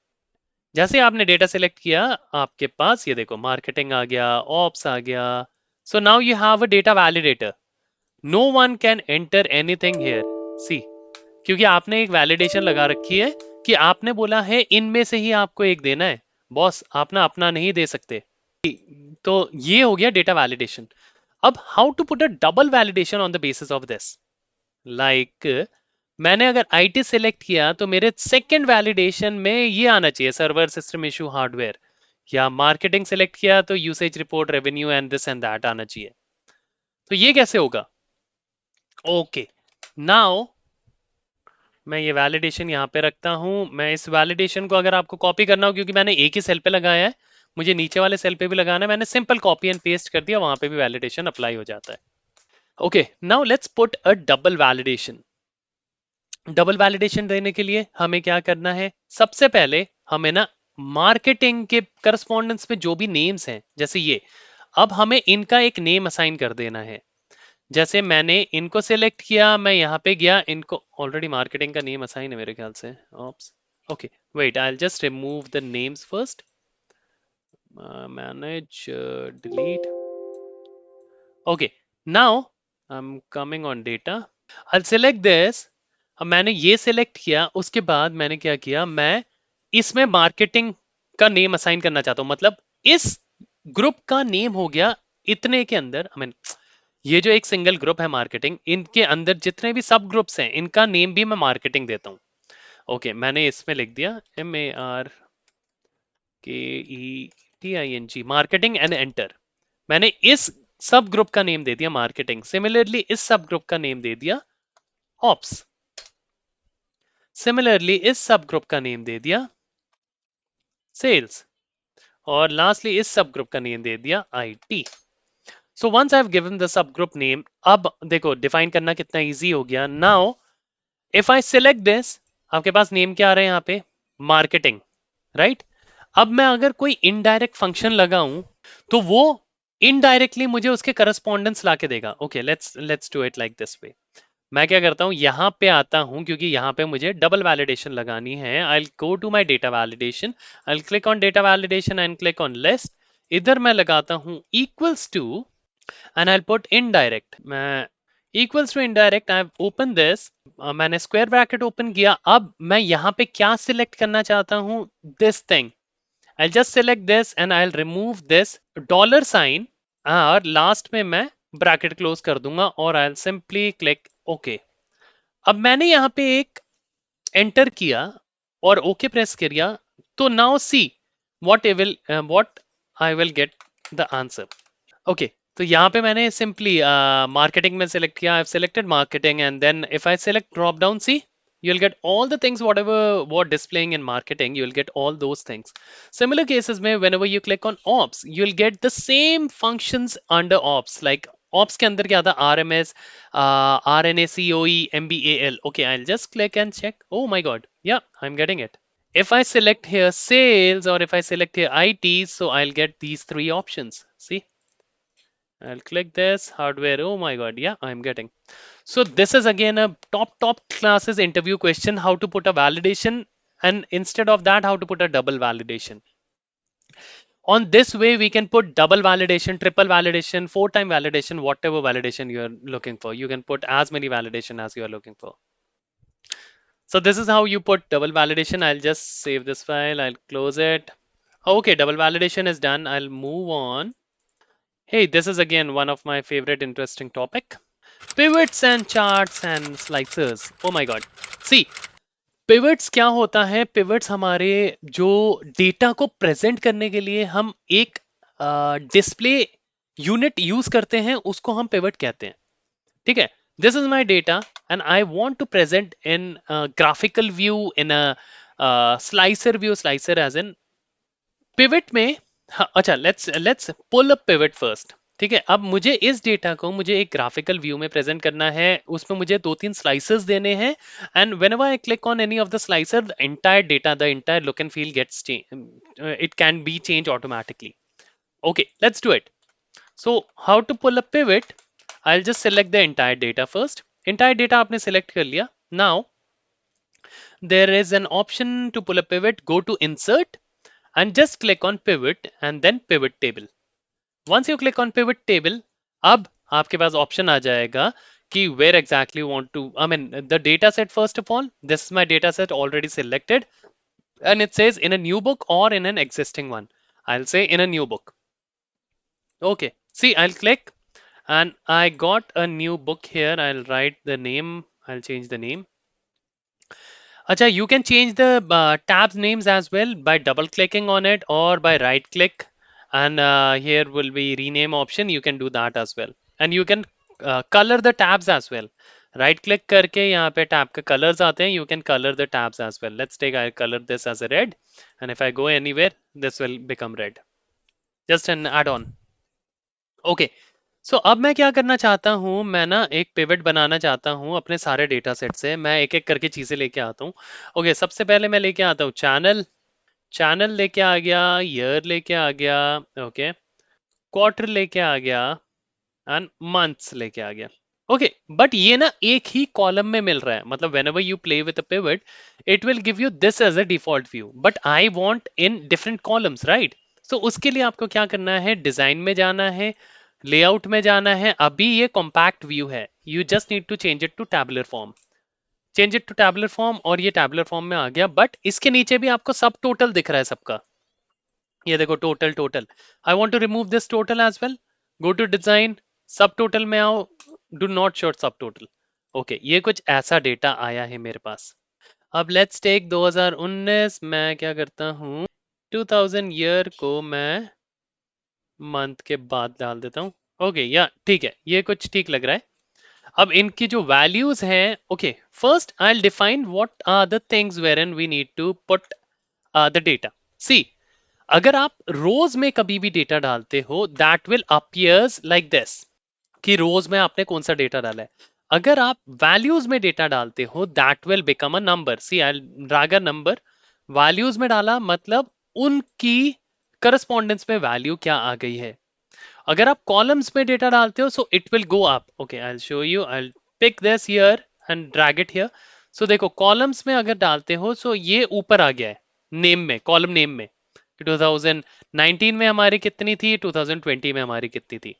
जैसे आपने डेटा सेलेक्ट किया, आपके पास ये देखो मार्केटिंग आ गया, ऑप्स आ गया. So now you have a data validator. No one can enter anything here. See, क्योंकि आपने एक वैलिडेशन लगा रखी है कि आपने बोला है इनमें से ही आपको एक देना है. बॉस, आप ना अपना नहीं दे सकते. तो ये हो गया डेटा वैलिडेशन. अब how to put a double validation on the basis of this? Like मैंने अगर आईटी सेलेक्ट किया तो मेरे सेकंड वैलिडेशन में ये आना चाहिए, सर्वर, सिस्टम इशू, हार्डवेयर. या मार्केटिंग सेलेक्ट किया तो usage report, revenue and this and that आना चाहिए. तो ये कैसे होगा? ओके, नाउ मैं ये वैलिडेशन यहाँ पे रखता हूँ. मैं इस वैलिडेशन को अगर आपको कॉपी करना हो, क्योंकि मैंने एक ही सेल पे लगाया है, मुझे नीचे वाले सेल पे भी लगाना है, मैंने सिंपल कॉपी एंड पेस्ट कर दिया, वहां पे भी वैलिडेशन अप्लाई हो जाता है. Okay, now let's put a double validation. Double validation देने के लिए हमें क्या करना है? सबसे पहले हमें ना मार्केटिंग के करस्पॉन्डेंस में जो भी नेम्स हैं, जैसे ये, अब हमें इनका एक नेम असाइन कर देना है. जैसे मैंने इनको सेलेक्ट किया, मैं यहाँ पे गया, इनको ऑलरेडी मार्केटिंग का नेम असाइन है मेरे ख्याल से. Oops. Okay, wait, I will just remove the names first. Manage, delete. Okay, now I am coming on data. I select this. अब मैंने ये सेलेक्ट किया, उसके बाद मैंने क्या किया, मैं इसमें मार्केटिंग का नेम असाइन करना चाहता हूँ. मतलब इस ग्रुप का नेम हो गया इतने के अंदर, आई मीन ये जो एक सिंगल ग्रुप है मार्केटिंग, इनके अंदर जितने भी सब ग्रुप्स हैं, इनका नेम भी मैं मार्केटिंग देता हूँ. ओके, मैंने इसमें लिख दिया MARKETING, मार्केटिंग एंड एंटर. मैंने इस सब ग्रुप का नेम दे दिया मार्केटिंग. सिमिलरली इस सब ग्रुप का नेम दे दिया ऑप्स. सिमिलरली इस सब ग्रुप का नेम दे दिया सेल्स. और लास्टली इस सब ग्रुप का नेम दे दिया IT. So once I have given the sub group name, अब देखो डिफाइन करना कितना इजी हो गया. Now if I select this, आपके पास नेम क्या आ रहा है यहाँ पे? Marketing, right? अब मैं अगर कोई इनडायरेक्ट फंक्शन लगाऊं तो वो इनडायरेक्टली मुझे उसके करस्पॉन्डेंस ला के देगा. Okay, let's do it like this वे. मैं क्या करता हूँ, यहाँ पे आता हूँ, क्योंकि यहाँ पे मुझे डबल वैलिडेशन लगानी है. I will go to my data validation. I will click on data validation and click on list. इधर मैं लगाता हूँ equals to and I will put indirect. मैं equals to indirect, I have open this. मैंने square bracket open किया. अब मैं यहाँ पे क्या सिलेक्ट करना चाहता हूँ? This thing. I'll just select this and I'll remove this dollar sign, और लास्ट में मैं ब्रैकेट क्लोज कर दूंगा और I'll simply click OK. अब मैंने यहाँ पे एक एंटर किया और OK प्रेस किया, तो now see what I will get the answer. Okay, तो यहाँ पे मैंने सिंपली मार्केटिंग में सेलेक्ट किया. I've selected marketing and then if I select drop down, see, you'll get all the things whatever what displaying in marketing, you'll get all those things. Similar cases में whenever you click on ops, you'll get the same functions under ops. Like ops के अंदर क्या था? RMS, RNA, COE, MBAL. Okay, I'll just click and check. Oh my god, yeah, I'm getting it. If I select here sales or if I select here IT, so I'll get these three options. See, I'll click this hardware. Oh my god, yeah, I'm getting. So this is again a top classes interview question, how to put a validation, and instead of that, how to put a double validation. On this way, we can put double validation, triple validation, 4-time validation, whatever validation you are looking for. You can put as many validation as you are looking for. So this is how you put double validation. I'll just save this file. I'll close it. Okay, double validation is done. I'll move on. Hey, this is again one of my favorite interesting topic. Pivots and charts and slicers. Oh my god. See, pivots क्या होता है? Pivots हमारे जो data को present करने के लिए हम एक डिस्प्ले यूनिट यूज करते हैं, उसको हम पिवट कहते हैं. ठीक है? this is my data and I want to present in a graphical view, in a slicer view, slicer as in pivot में। हाँ, अच्छा, let's pull up pivot first. ठीक है, अब मुझे इस डेटा को मुझे एक ग्राफिकल व्यू में प्रेजेंट करना है, उसमें मुझे दो तीन स्लाइसेस देने हैं, and whenever I click on any of the slicer, the entire data, the entire look and feel gets it can be change automatically. Okay, let's do it. So how to pull a pivot? I'll just select the entire data first. Entire data आपने select कर लिया. Now there is an option to pull a pivot. Go to insert and just click on pivot and then pivot table. Once you click on pivot table, अब आपके पास option आ जाएगा कि where exactly you want to, I mean the data set first of all. This is my data set already selected and it says in a new book or in an existing one. I'll say in a new book. Okay, see, I'll click and I got a new book here. I'll write the name, I'll change the name. Acha, you can change the tabs names as well by double clicking on it or by right click, and here will be rename option. You can do that as well, and you can color the tabs as well. Right click करके यहाँ पे tab के colors आते हैं. You can color the tabs as well. Let's take, I color this as a red, and if I go anywhere, this will become red. Just an add-on. Okay. सो अब मैं क्या करना चाहता हूँ, मैं ना एक पिवट बनाना चाहता हूँ अपने सारे डेटा सेट से। मैं एक एक करके चीजें लेके आता हूँ। ओके, सबसे पहले मैं लेके आता हूँ चैनल। चैनल लेके आ गया, ईयर लेके आ गया, ओके, क्वार्टर लेके आ गया एंड मंथ्स लेके आ गया। ओके, बट ये ना एक ही कॉलम में मिल रहा है, मतलब whenever you play with a pivot it will give you this as a default view, but I want in different columns, right? So उसके लिए आपको क्या करना है, डिजाइन में जाना है, लेआउट में जाना है। अभी ये कॉम्पैक्ट व्यू है, you just need to change it to tabular form. Change it to tabular form, और ये टैबुलर फॉर्म में आ गया, बट इसके नीचे भी आपको सब टोटल दिख रहा है सबका। ये देखो total, total. I want to remove this total as well. Go to design, sub total में आओ, do not show sub total. Okay, ये कुछ ऐसा डेटा आया है मेरे पास। अब लेट्स टेक 2019, मैं क्या करता हूँ, 2000 ईयर को मैं मंथ के बाद डाल देता हूँ। ओके, या ठीक है, ये कुछ ठीक लग रहा है। अब इनकी जो वैल्यूज हैं, okay, first I will define what are the things where in we need to put the data. See, अगर आप रोज में कभी भी डेटा डालते हो, that will appears like this, कि रोज में आपने कौन सा डेटा डाला है। अगर आप वैल्यूज में डेटा डालते हो, that will become a number. See, I drag a number, values में डाला मतलब उनकी करस्पॉन्डेंस में वैल्यू क्या आ गई है। अगर आप कॉलम्स में डेटा डालते हो, so it will go up. Okay, I will show you, I will pick this here and drag it here. So देखो, कॉलम्स में अगर डालते हो, सो ये ऊपर आ गया है नेम में, कॉलम नेम में। 2019 में हमारी कितनी थी, 2020 में हमारी कितनी थी।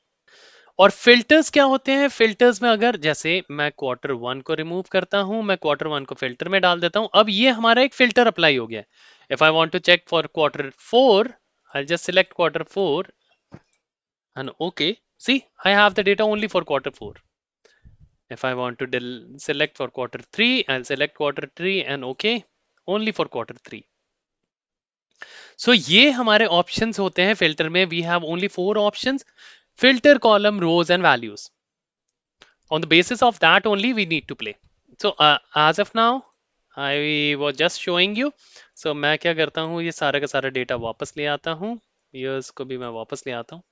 और फिल्टर्स क्या होते हैं, फिल्टर्स में अगर जैसे मैं क्वार्टर वन को रिमूव करता हूं, मैं क्वार्टर वन को फिल्टर में डाल देता हूं, अब ये हमारा एक फिल्टर अप्लाई हो गया है। If I want to check for quarter four, I just select quarter four and okay, see, I have the data only for quarter 4. If I want to select for quarter 3, I'll select quarter 3 and okay, only for quarter 3. So ये हमारे options होते हैं filter में. We have only 4 options: filter, column, rows and values. On the basis of that only we need to play. So as of now I was just showing you. So मैं क्या करता हूँ, ये सारा का सारा डेटा वापस ले आता हूँ, years को भी मैं वापस ले आता हूँ।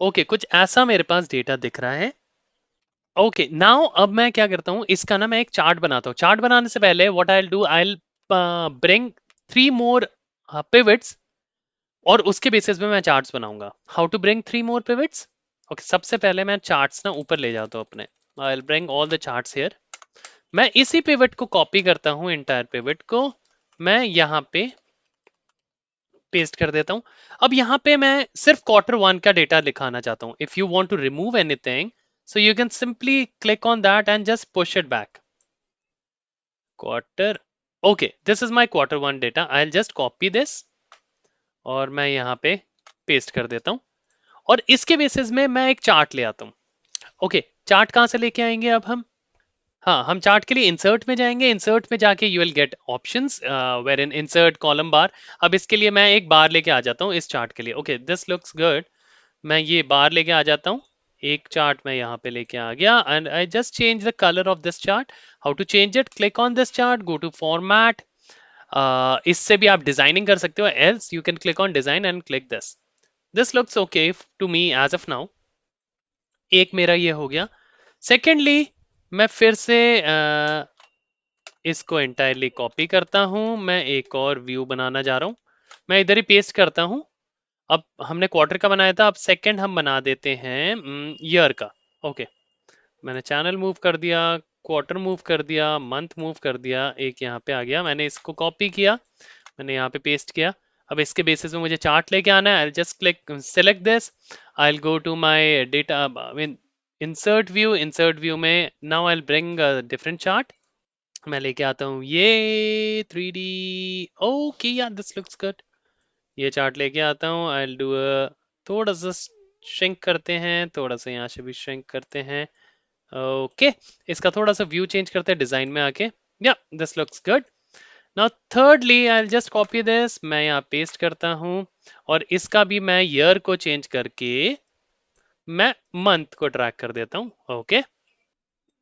ओके, कुछ ऐसा मेरे पास डेटा दिख रहा है। ओके, नाउ अब मैं क्या करता हूँ, इसका ना मैं एक चार्ट बनाता हूँ। चार्ट बनाने से पहले what I will do, I will bring 3 more pivots, और उसके बेसिस पे मैं चार्ट्स बनाऊंगा। How to bring 3 more pivots? Okay, सबसे पहले मैं चार्ट्स ना ऊपर ले जाता हूँ अपने। आई will bring all the charts here. मैं इसी पिवट को कॉपी करता हूँ, इंटायर पिवट को मैं यहाँ पे पेस्ट कर देता हूँ। अब यहाँ पे मैं सिर्फ क्वार्टर वन का डेटा दिखाना चाहता हूँ। If you want to remove anything, so you can simply click on that and just push it back. Quarter, okay, this is my quarter one data. I'll just copy this और मैं यहाँ पे paste कर देता हूँ, और इसके basis में मैं एक चार्ट ले आता हूँ। ओके, चार्ट कहाँ से लेके आएंगे अब हम? हाँ, हम चार्ट के लिए इंसर्ट में जाएंगे। इंसर्ट में जाके you will get options where in insert column bar. अब इसके लिए मैं एक बार लेके आ जाता हूँ इस चार्ट के लिए। Okay, this looks good. मैं ये बार लेके आ जाता हूँ एक चार्ट मैं यहाँ पे लेके आ गया and I just change the colour of this chart. How to change it? Click on this chart, go to format. इससे भी आप डिजाइनिंग कर सकते हो, else you can click on design and click this. This looks okay to me as of now. एक मेरा ये हो गया. सेकेंडली मैं फिर से इसको एंटायरली कॉपी करता हूं. मैं एक और व्यू बनाना जा रहा हूं. मैं इधर ही पेस्ट करता हूं. अब हमने क्वार्टर का बनाया था, अब सेकंड हम बना देते हैं ईयर का. ओके, मैंने चैनल मूव कर दिया, क्वार्टर मूव कर दिया, मंथ मूव कर दिया. एक यहाँ पे आ गया, मैंने इसको कॉपी किया, मैंने यहाँ पे पेस्ट किया. अब इसके बेसिस में मुझे चार्ट लेके आना है. I just click select this. I go to my data, insert view में now I bring different chart. मैं लेके आता हूँ ये 3D. Okay yeah this looks good. ये चार्ट लेके आता हूँ. आई डू थोड़ा सा श्रिंक करते हैं, थोड़ा सा यहाँ से भी श्रिंक करते हैं. ओके, इसका थोड़ा सा व्यू चेंज करते हैं डिजाइन में आके. या this looks good. Now thirdly I just copy this, मैं यहाँ पेस्ट करता हूँ और इसका भी मैं ईयर को चेंज करके मैं मंथ को ट्रैक कर देता हूँ. ओके,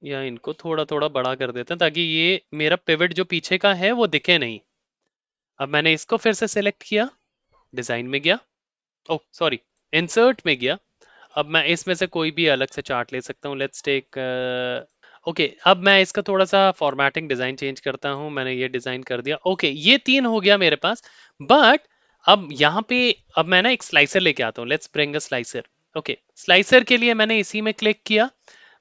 या इनको थोड़ा थोड़ा बड़ा कर देते हैं ताकि ये मेरा पिवट जो पीछे का है वो दिखे नहीं. अब मैंने इसको फिर से सेलेक्ट किया, डिजाइन में गया, ओह सॉरी, इंसर्ट में गया. अब मैं इसमें से कोई भी अलग से चार्ट ले सकता हूँ. लेट्स टेक, ओके, अब मैं इसका थोड़ा सा फॉर्मेटिंग डिजाइन चेंज करता हूँ. मैंने ये डिजाइन कर दिया. ओके, ये तीन हो गया मेरे पास. बट अब यहाँ पे अब मैं ना एक स्लाइसर लेके आता हूँ. Let's bring a slicer. Okay, slicer के लिए मैंने इसी में क्लिक किया.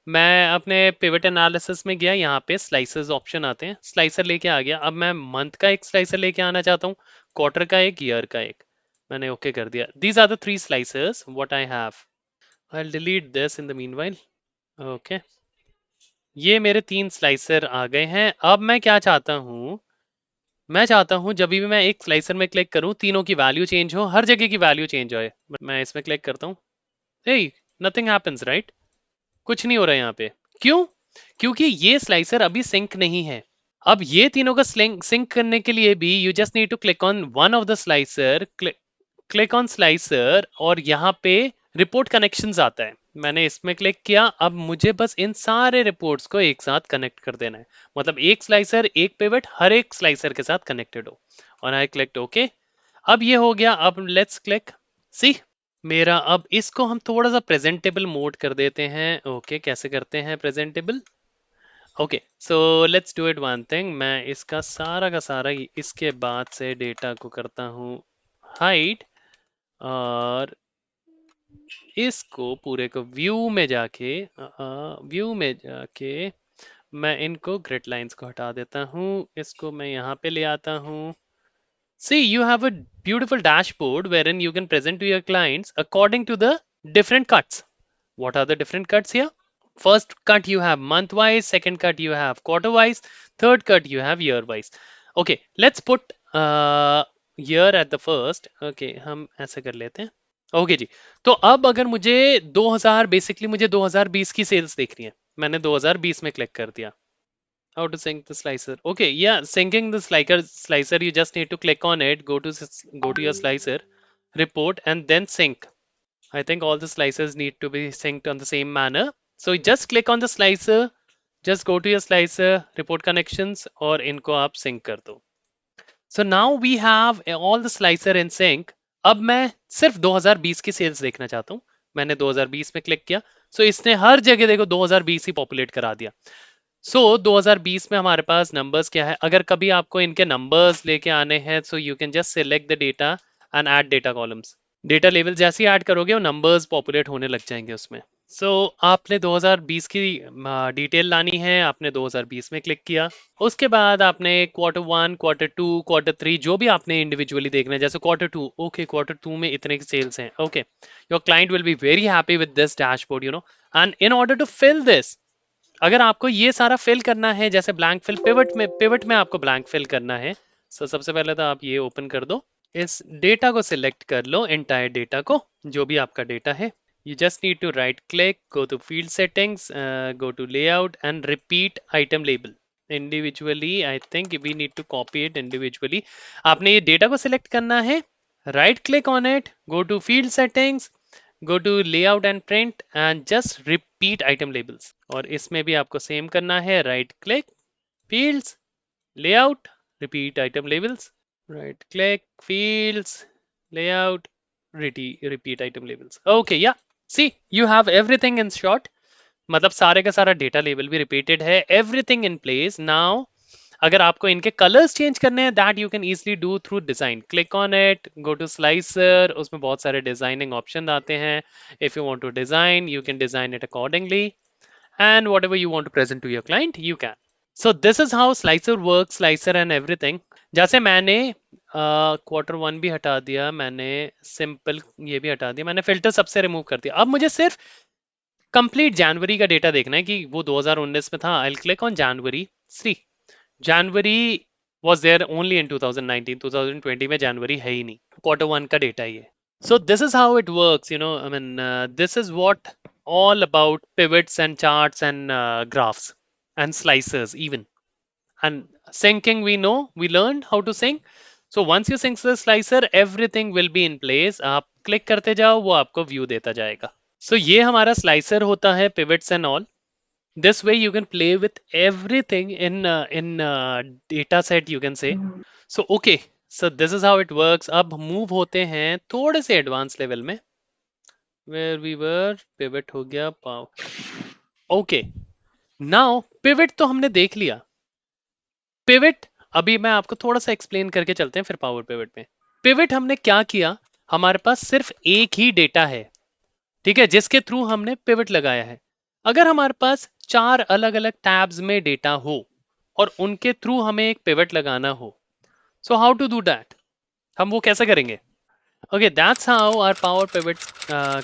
मैं अपने पिवट एनालिसिस में गया, यहाँ पे स्लाइसर्स ऑप्शन आते हैं, स्लाइसर लेके आ गया. अब मैं मंथ का एक स्लाइसर लेके आना चाहता हूँ, क्वार्टर का एक, ईयर का एक. मैंने ओके कर दिया. These are the three slicers what I have. I will delete this in the meanwhile. Okay, ये मेरे तीन स्लाइसर आ गए हैं. अब मैं क्या चाहता हूँ, मैं चाहता हूँ जब भी मैं एक स्लाइसर में क्लिक करूँ तीनों की वैल्यू चेंज हो, हर जगह की वैल्यू चेंज हो. मैं इसमें क्लिक करता हूँ. हे, नथिंग हैपेंस राइट. कुछ नहीं हो रहा है यहाँ पे. क्यों? क्योंकि ये स्लाइसर अभी सिंक नहीं है. अब ये तीनों का सिंक करने के लिए भी you just need to click on one of the slicer, click on slicer और यहाँ पे रिपोर्ट कनेक्शंस आता है. मैंने इसमें क्लिक किया. अब मुझे बस इन सारे रिपोर्ट्स को एक साथ कनेक्ट कर देना है. मतलब एक स्लाइसर, एक पिवट हर एक स्लाइसर के साथ कनेक्टेड हो. और आई क्लिक ओके. अब ये हो गया. अब लेट्स क्लिक सी मेरा. अब इसको हम थोड़ा सा प्रेजेंटेबल मोड कर देते हैं. ओके, कैसे करते हैं presentable? Okay, so let's do it one thing. मैं इसका सारा का सारा इसके बाद से डेटा को करता हूँ हाइड और इसको पूरे को व्यू में जाके मैं इनको ग्रिड लाइंस को हटा देता हूँ. इसको मैं यहाँ पे ले आता हूँ. See, you have a beautiful dashboard wherein you can present to your clients according to the different cuts. What are the different cuts here? First cut you have month wise, second cut you have quarter wise, third cut you have year wise. Okay, let's put year at the first. Okay, हम ऐसे कर लेते हैं. Okay जी. तो अब अगर मुझे 2000, बेसिकली मुझे 2020 की सेल्स देखनी है, मैंने 2020 में क्लिक कर दिया. How to sync the slicer? Okay, yeah, syncing the slicer, you just need to click on it, go to your slicer, report, and then sync. I think all the slicers need to be synced on the same manner. So just click on the slicer, just go to your slicer, report connections, और इनको आप sync कर दो. So now we have all the slicer in sync. अब मैं सिर्फ 2020 की sales देखना चाहता हूँ. मैंने 2020 में क्लिक किया. So इसने हर जगह देखो 2020 ही पॉपुलेट करा दिया. सो 2020 में हमारे पास नंबर्स क्या है. अगर कभी आपको इनके नंबर्स लेके आने हैं so you can just select the data and add data columns. Data level जैसे ही ऐड करोगे वो नंबर्स पॉपुलेट होने लग जाएंगे उसमें. सो आपने 2020 की डिटेल लानी है, आपने 2020 में क्लिक किया. उसके बाद आपने quarter one, quarter two, quarter three जो भी आपने इंडिविजुअली देखना है. जैसे quarter two, okay quarter two में इतने की सेल्स हैं. Okay, your client will be very happy with this dashboard, you know. And in order to fill this, अगर आपको ये सारा फिल करना है, जैसे ब्लैंक फिल, पिवट में आपको ब्लैंक फिल करना है. सो सबसे पहले तो आप ये ओपन कर दो, इस डेटा को सिलेक्ट कर लो, एंटायर डेटा को, जो भी आपका डेटा है. You just need to right click, go to field settings, go to layout and repeat item label individually. I think we need to copy it individually. आपने ये data को select करना है, right click on it, go to field settings, go to layout and print and just repeat item labels. और इसमें भी आपको same करना है, right click, fields, layout, repeat item labels, right click, fields, layout, repeat item labels. Okay, yeah, see you have everything in short. मतलब सारे का सारा डेटा लेबल भी रिपीटेड है, एवरीथिंग इन प्लेस नाउ. अगर आपको इनके कलर्स चेंज करने हैं that you can easily do through design. Click on it, go to slicer, उसमें बहुत सारे डिजाइनिंग ऑप्शन आते हैं. If you want to design you can design it accordingly and whatever you want to present to your client you can. So this is how slicer works, slicer and everything. जैसे मैंने quarter one भी हटा दिया, मैंने simple ये भी हटा दिया, मैंने फिल्टर सबसे रिमूव कर दिया. अब मुझे सिर्फ कंप्लीट जनवरी का डेटा देखना है कि वो 2019 में था. I click on January. See January was there only in 2019. 2020 में जनवरी है ही नहीं. क्वार्टर वन का डेटा ये. So this is how it works, you know. I mean, this is what all about pivots and charts and graphs and slicers even. And syncing, we know, we learned how to sync. So once you sync the slicer, everything will be in place. आप click करते जाओ, वो आपको view देता जाएगा. So ये हमारा slicer होता है, pivots and all. This way you can play with everything in data set, you can say. So okay, so this is how it works. अब move होते हैं थोड़े से advanced level में. Where we were, pivot हो गया, okay. Now pivot तो हमने देख लिया. Pivot अभी मैं आपको थोड़ा सा explain करके चलते हैं फिर power pivot में. Pivot हमने क्या किया, हमारे पास सिर्फ एक ही डेटा है, ठीक है, जिसके थ्रू हमने पिवट लगाया है. अगर हमारे पास चार अलग अलग टैब्स में डेटा हो और उनके थ्रू हमें एक पिवट लगाना हो, so how to do that, हम वो कैसे करेंगे. Okay, that's how our power pivot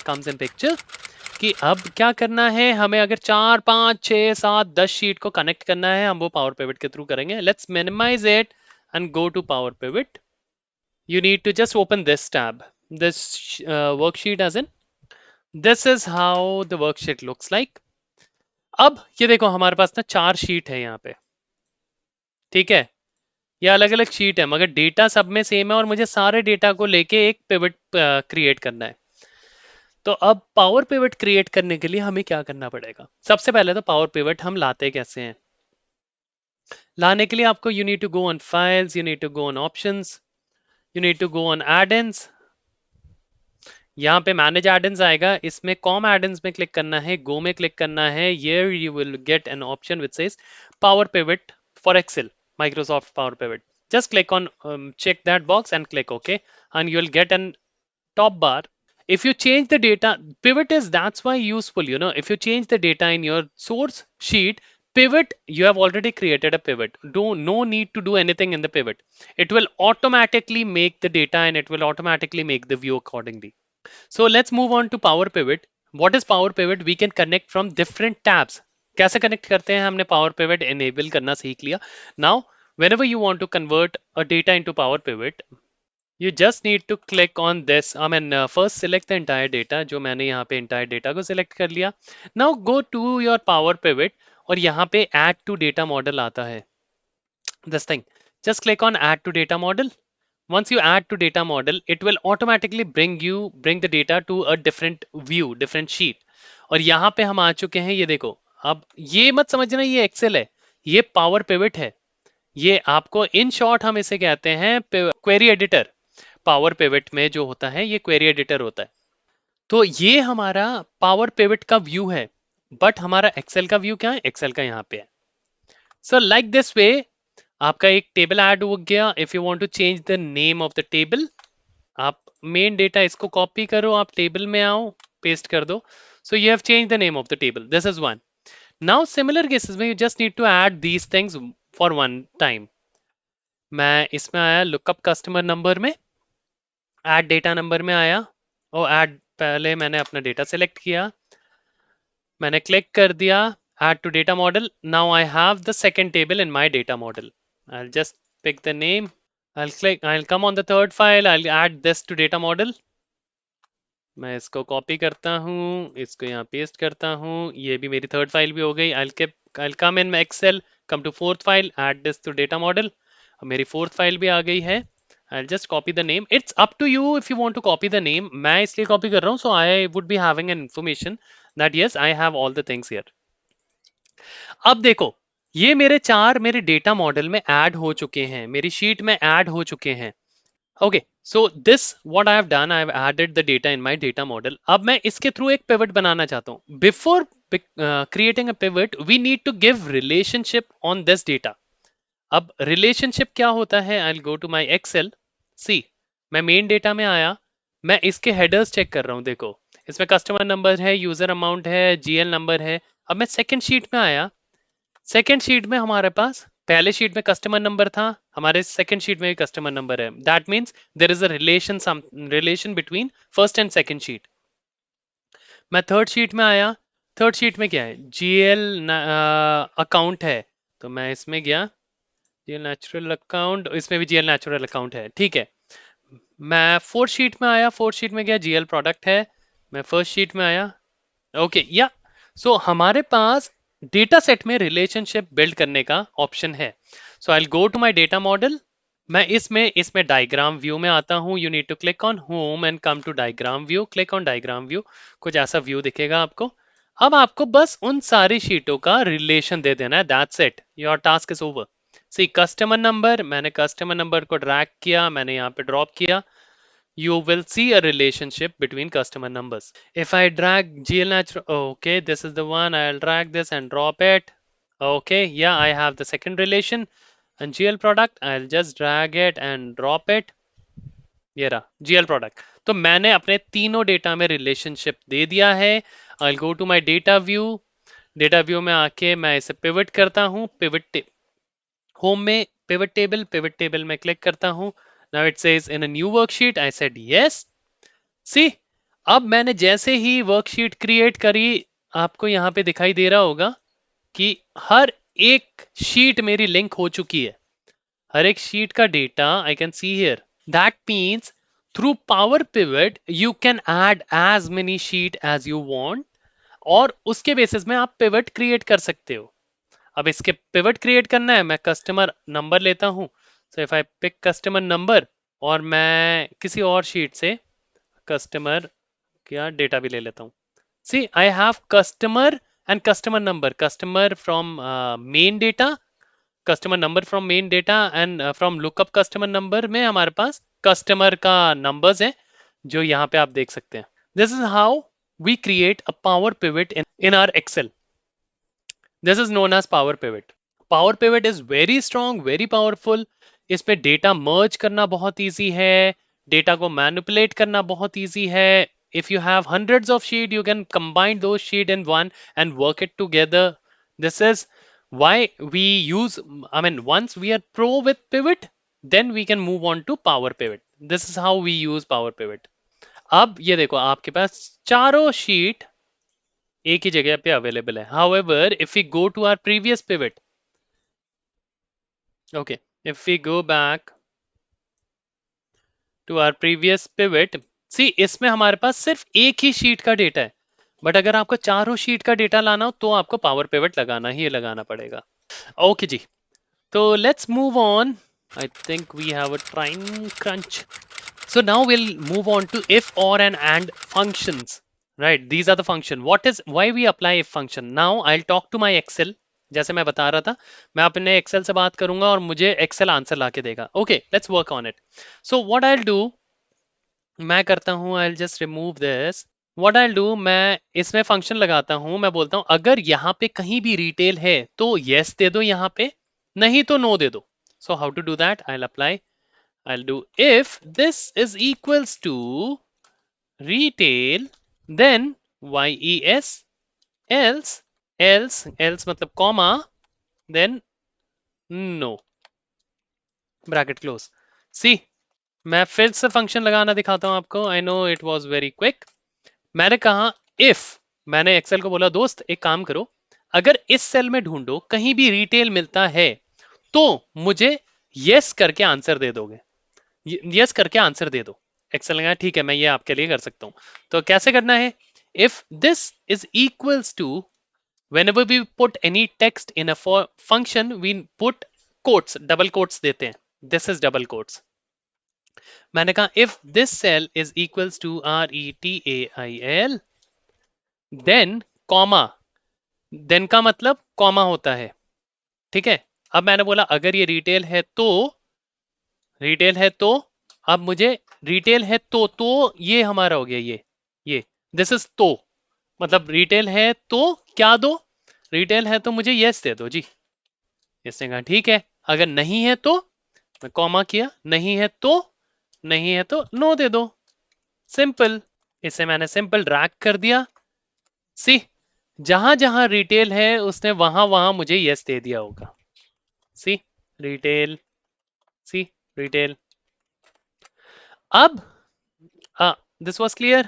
comes in picture. कि अब क्या करना है हमें, अगर 4 5 6 7 10 शीट को कनेक्ट करना है, हम वो पावर पिवट के थ्रू करेंगे. Let's minimise it and go to power pivot. You need to just open this tab, this worksheet as in. This is how the worksheet looks like. अब ये देखो हमारे पास ना 4 शीट है यहाँ पे, ठीक है. ये अलग अलग शीट है मगर डेटा सब में सेम है और मुझे सारे डेटा को लेके एक पिवट क्रिएट करना है. तो अब पावर पिवट क्रिएट करने के लिए हमें क्या करना पड़ेगा. सबसे पहले तो पावर पिवट हम लाते कैसे हैं. लाने के लिए आपको you need to go on files, you need to go on options, you need to go on add-ins. यहाँ पे मैनेज एड-इन्स आएगा, इसमें कॉम एड-इन्स में क्लिक करना है, गो में क्लिक करना है. Here you will get an option which says power pivot for Excel, Microsoft Power Pivot. Just click on check that box and click OK, and you'll get an top bar. If you change the data, pivot is that's why useful, you know. If you change the data in your source sheet, pivot, you have already created a pivot. No need to do anything in the pivot. It will automatically make the data and it will automatically make the view accordingly. So let's move on to Power Pivot. What is Power Pivot? We can connect from different tabs. कैसे connect करते हैं, हमने Power Pivot enable करना सीख लिया. Now, whenever you want to convert a data into Power Pivot, you just need to click on this. I mean, first select the entire data. जो मैंने यहाँ पे entire data को select कर लिया. Now go to your Power Pivot और यहाँ पे Add to Data Model आता है. This thing. Just click on Add to Data Model. Once you add to data model, it will automatically bring the data to a different view, different sheet. और यहाँ पे हम आ चुके हैं, ये देखो. अब ये मत समझना ये एक्सेल है, ये पावर पिवट है. ये आपको इन शॉर्ट हम इसे कहते हैं क्वेरी एडिटर. पावर पिवट में जो होता है ये क्वेरी एडिटर होता है. तो ये हमारा पावर पिवट का व्यू है, बट हमारा एक्सेल का व्यू क्या है, एक्सेल का यहाँ पे है. सो लाइक दिस वे आपका एक टेबल ऐड हो गया. If you want to change the name of the table, आप मेन डेटा इसको कॉपी करो, आप टेबल में आओ, पेस्ट कर दो. So you have change the name of the table. This is one. Now similar cases में you just need to add these things for one time. मैं इसमें आया लुकअप कस्टमर नंबर में, ऐड डेटा नंबर में आया और add, पहले मैंने अपना डेटा सेलेक्ट किया, मैंने क्लिक कर दिया add to data model. Now I have the second table in my data model. I'll just pick the name. I'll come on the third file. I'll add this to data model. मैं इसको copy करता हूँ, इसको यहाँ paste करता हूँ, ये भी मेरी थर्ड फाइल भी हो गई. I'll come in Excel, come to fourth file, add this to data model. अब मेरी फोर्थ फाइल भी आ गई है. I'll just copy the name. It's up to you if you want to copy the name. मैं इसलिए copy कर रहा हूँ, so I would be having an information that yes, I have all the things here. अब देखो, ये मेरे चार मेरे डेटा मॉडल में ऐड हो चुके हैं, मेरी शीट में ऐड हो चुके हैं. Okay, so this what I have done, I have added the data in my data model. अब मैं इसके थ्रू एक पिवट बनाना चाहता हूँ. Before creating a pivot, we need to give relationship on this data. अब रिलेशनशिप क्या होता है? आई गो टू माई एक्सेल. सी, मैं मेन डेटा में आया, मैं इसके हेडर्स चेक कर रहा हूँ. देखो, इसमें कस्टमर नंबर है, यूजर अमाउंट है, जीएल नंबर है. अब मैं सेकंड शीट में आया, सेकंड शीट में हमारे पास पहले शीट में कस्टमर नंबर था, हमारे सेकंड शीट में भी कस्टमर नंबर है. That means there is a relation, some relation between first and second sheet. मैं थर्ड शीट में आया, थर्ड शीट में क्या है? जीएल अकाउंट है, तो मैं इसमें गया, जीएल नेचुरल अकाउंट, इसमें भी जीएल नेचुरल अकाउंट है. ठीक है, मैं फोर्थ शीट में आया, फोर्थ शीट में गया, जीएल प्रोडक्ट है. मैं फर्स्ट शीट में आया. ओके या, सो हमारे पास डेटा सेट में रिलेशनशिप बिल्ड करने का ऑप्शन है. So I go to my data model. मैं इसमें डायग्राम व्यू में आता हूं. You need to click on home and come to diagram view. Click on diagram view. कुछ ऐसा व्यू दिखेगा आपको. अब आपको बस उन सारी शीटों का रिलेशन दे देना है. That's it, your task is over. See, customer number, मैंने कस्टमर नंबर को ड्रैग किया, मैंने यहाँ पे ड्रॉप किया. You will see a relationship between customer numbers. If I drag GL natural, okay, this is the one. I'll drag this and drop it. Okay, yeah, I have the second relation. And GL product, I'll just drag it and drop it. ये रहा GL product. तो मैंने अपने तीनों data में relationship दे दिया है. I'll go to my data view. Data view में आके मैं इसे पिवट करता हूँ. पिवट होम में पिवट टेबल में क्लिक करता हूँ. Now it says in a new worksheet. I said yes. See, अब मैंने जैसे ही वर्कशीट क्रिएट करी, आपको यहाँ पे दिखाई दे रहा होगा कि हर एक शीट मेरी लिंक हो चुकी है. हर एक शीट का data I can see here. That means through power pivot you can add as many sheet as you want, और उसके बेसिस में आप पिवट क्रिएट कर सकते हो. अब इसके पिवट क्रिएट करना है, मैं कस्टमर नंबर लेता हूं. So if I pick customer number, और मैं किसी और शीट से कस्टमर क्या डेटा भी ले लेता हूं. See, I have customer and customer number. Customer from main data, customer number from main data, and from lookup customer number में हमारे पास कस्टमर का नंबर्स है, जो यहाँ पे आप देख सकते हैं. This is how we create a power pivot in our Excel. This is known as power pivot. Power pivot is very strong, very powerful. इस पे डेटा मर्ज करना बहुत ईजी है, डेटा को मैनिपुलेट करना बहुत ईजी है. if you have hundreds of sheet, you can combine those sheet in one and work it together. This is why we use, I mean, once we are pro with pivot, then we can move on to power pivot. This is how we use power pivot. अब ये देखो, आपके पास चारों sheet एक ही जगह पे available है. However, if we go to our previous pivot, okay, if we go back to our previous pivot, see, इसमें हमारे पास सिर्फ एक ही शीट का डेटा है. बट अगर आपको चारों शीट का डेटा लाना हो, तो आपको पावर पिवट लगाना ही लगाना पड़ेगा. ओके जी, तो let's move on. I think we have a time crunch. So now we'll move on to if, or, and functions. Right, these are the function. What is, why we apply if function? Now I'll talk to my Excel. जैसे मैं बता रहा था, मैं अपने Excel से बात करूंगा और मुझे Excel आंसर ला के देगा. Okay, let's work on it. So what I'll do, मैं करता हूँ, I'll just remove this. What I'll do, मैं इसमें फंक्शन लगाता हूँ. मैं बोलता हूँ अगर यहाँ पे कहीं भी रिटेल है तो yes दे दो यहाँ पे, नहीं तो no दे दो. So how to do that? I'll apply. I'll do if this is equals to retail, then yes, else मतलब comma, then no, bracket close. See, मैं फिर से फंक्शन लगाना दिखाता हूं आपको. I know it was very quick. मैंने कहा if, मैंने एक्सेल को बोला दोस्त एक काम करो, अगर इस सेल में ढूंढो कहीं भी रिटेल मिलता है तो मुझे यस करके आंसर दे दोगे. यस करके आंसर दे दो. एक्सेल लगा, ठीक है, मैं ये आपके लिए कर सकता हूं. तो कैसे करना है? If this is equals to, whenever we put any text in a function, we put quotes, double quotes देते हैं. this is double quotes. मैंने कहा if this cell is equals to RETAIL then comma, then का मतलब comma होता है, ठीक है। अब मैंने बोला अगर ये रिटेल है तो, रिटेल है तो, अब मुझे रिटेल है तो ये हमारा हो गया, ये दिस इज तो, मतलब रिटेल है तो क्या दो, रिटेल है तो मुझे यस दे दो जी। इसने कहा ठीक है, अगर नहीं है तो, मैं कॉमा किया, नहीं है तो, नहीं है तो नो दे दो, सिंपल। इसे मैंने सिंपल ड्रैग कर दिया। सी, जहां जहां रिटेल है उसने वहां वहां मुझे यस दे दिया होगा। सी, रिटेल, सी, रिटेल। अब this was clear.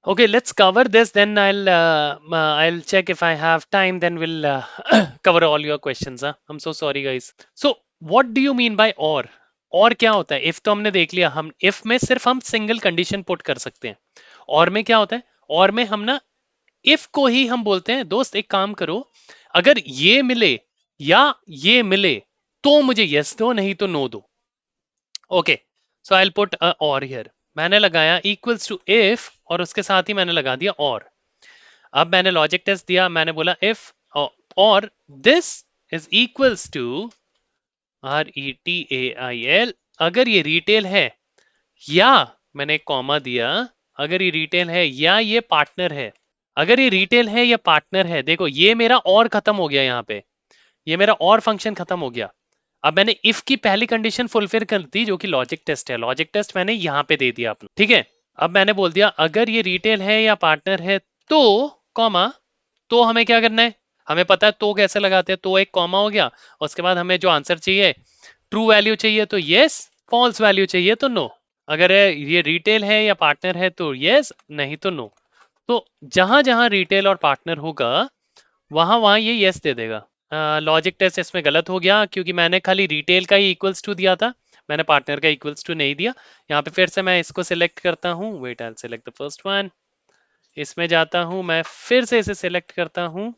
Okay, let's cover this, then I'll check if I have time, then we'll cover all your questions. I'm so sorry guys. So what do you mean by और क्या होता है? if तो हमने देख लिया, हम if में सिर्फ हम सिंगल कंडीशन पुट कर सकते हैं। और में क्या होता है? और में हम ना if को ही हम बोलते हैं दोस्त एक काम करो, अगर ये मिले या ये मिले तो मुझे यस दो, नहीं तो नो दो। Okay, so I will put a और हियर। मैंने लगाया इक्वल्स टू इफ और उसके साथ ही मैंने लगा दिया और। अब मैंने लॉजिक टेस्ट दिया, मैंने बोला इफ और this is equals to RETAIL, अगर ये रिटेल है या, मैंने एक कॉमा दिया, अगर ये रिटेल है या ये पार्टनर है, अगर ये रिटेल है या पार्टनर है, देखो ये मेरा और खत्म हो गया, यहाँ पे ये मेरा और फंक्शन खत्म हो गया। अब मैंने इफ की पहली कंडीशन फुलफिल कर दी जो कि लॉजिक टेस्ट है, लॉजिक टेस्ट मैंने यहां पे दे दिया अपना, ठीक है। अब मैंने बोल दिया अगर ये रिटेल है या पार्टनर है तो, कॉमा, तो हमें क्या करना है, हमें पता है तो कैसे लगाते हैं, तो एक कॉमा हो गया, उसके बाद हमें जो आंसर चाहिए, ट्रू वैल्यू चाहिए तो यस, फॉल्स वैल्यू चाहिए तो नो। अगर ये रिटेल है या पार्टनर है तो यस, नहीं तो नो। तो जहां जहां रिटेल और पार्टनर होगा वहां वहां ये यस दे देगा। लॉजिक टेस्ट इसमें गलत हो गया क्योंकि मैंने खाली रिटेल का ही इक्वल्स टू दिया था, मैंने पार्टनर का इक्वल्स टू नहीं दिया। यहाँ पे फिर से मैं इसको सिलेक्ट करता हूँ, wait I select the first one, इसमें जाता हूँ, मैं फिर से इसे सिलेक्ट करता हूँ,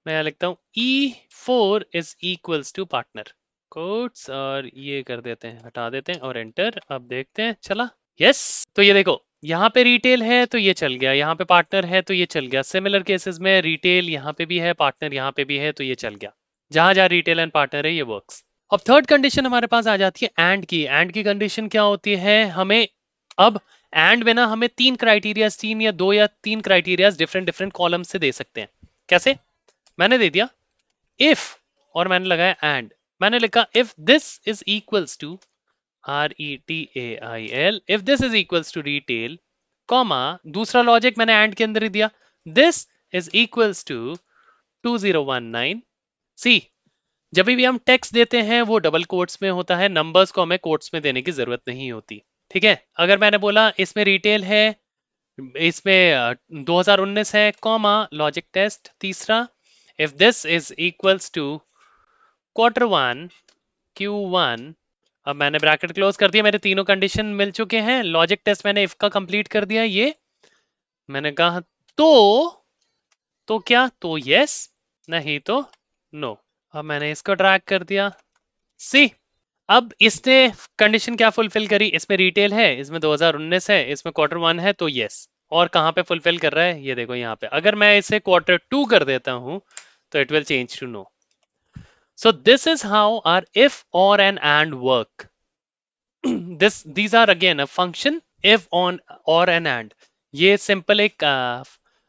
मैं यहाँ लिखता हूँ E4 is equals to partner quotes, और ये कर देते हैं, हटा देते हैं और एंटर। अब देखते हैं चला, यस। तो ये देखो यहाँ पे रिटेल है तो ये चल गया, यहाँ पे पार्टनर है तो ये चल गया। सिमिलर केसेस में रिटेल यहाँ पे भी है, पार्टनर यहाँ पे भी है, तो ये चल गया। जहां जहां रिटेल एंड पार्टनर है ये वर्क्स। अब थर्ड कंडीशन हमारे पास आ जाती है एंड की। एंड की कंडीशन क्या होती है, हमें अब एंड में ना हमें तीन क्राइटेरिया, तीन या दो या तीन क्राइटेरिया डिफरेंट डिफरेंट कॉलम से दे सकते हैं। कैसे? मैंने दे दिया इफ और मैंने लगाया एंड, मैंने लिखा if this is equals to RETAIL, if this is equals to retail, comma, दूसरा लॉजिक मैंने एंड के अंदर ही दिया, this is equals to 2019। सी, जब भी हम टेक्स्ट देते हैं वो डबल कोट्स में होता है, नंबर्स को हमें कोट्स में देने की जरूरत नहीं होती, ठीक है। अगर मैंने बोला इसमें रिटेल है, इसमें 2019 है, कॉमा, लॉजिक टेस्ट तीसरा, if this is equals to Q1 Q1, अब मैंने ब्रैकेट क्लोज कर दिया, मेरे तीनों कंडीशन मिल चुके हैं। लॉजिक टेस्ट मैंने इफ का कंप्लीट कर दिया, ये मैंने कहा तो क्या, तो यस, नहीं तो नो। अब मैंने इसको ड्रैग कर दिया, सी, अब इसने कंडीशन क्या फुलफिल करी, इसमें रिटेल है, इसमें 2019 है, इसमें Q1 है, तो यस। और कहां पे फुलफिल कर रहा है, ये देखो यहाँ पे। अगर मैं इसे Q2 कर देता हूं तो it will change to no. So this is how or if और and work. these are again a function if on or an and। ये सिंपल एक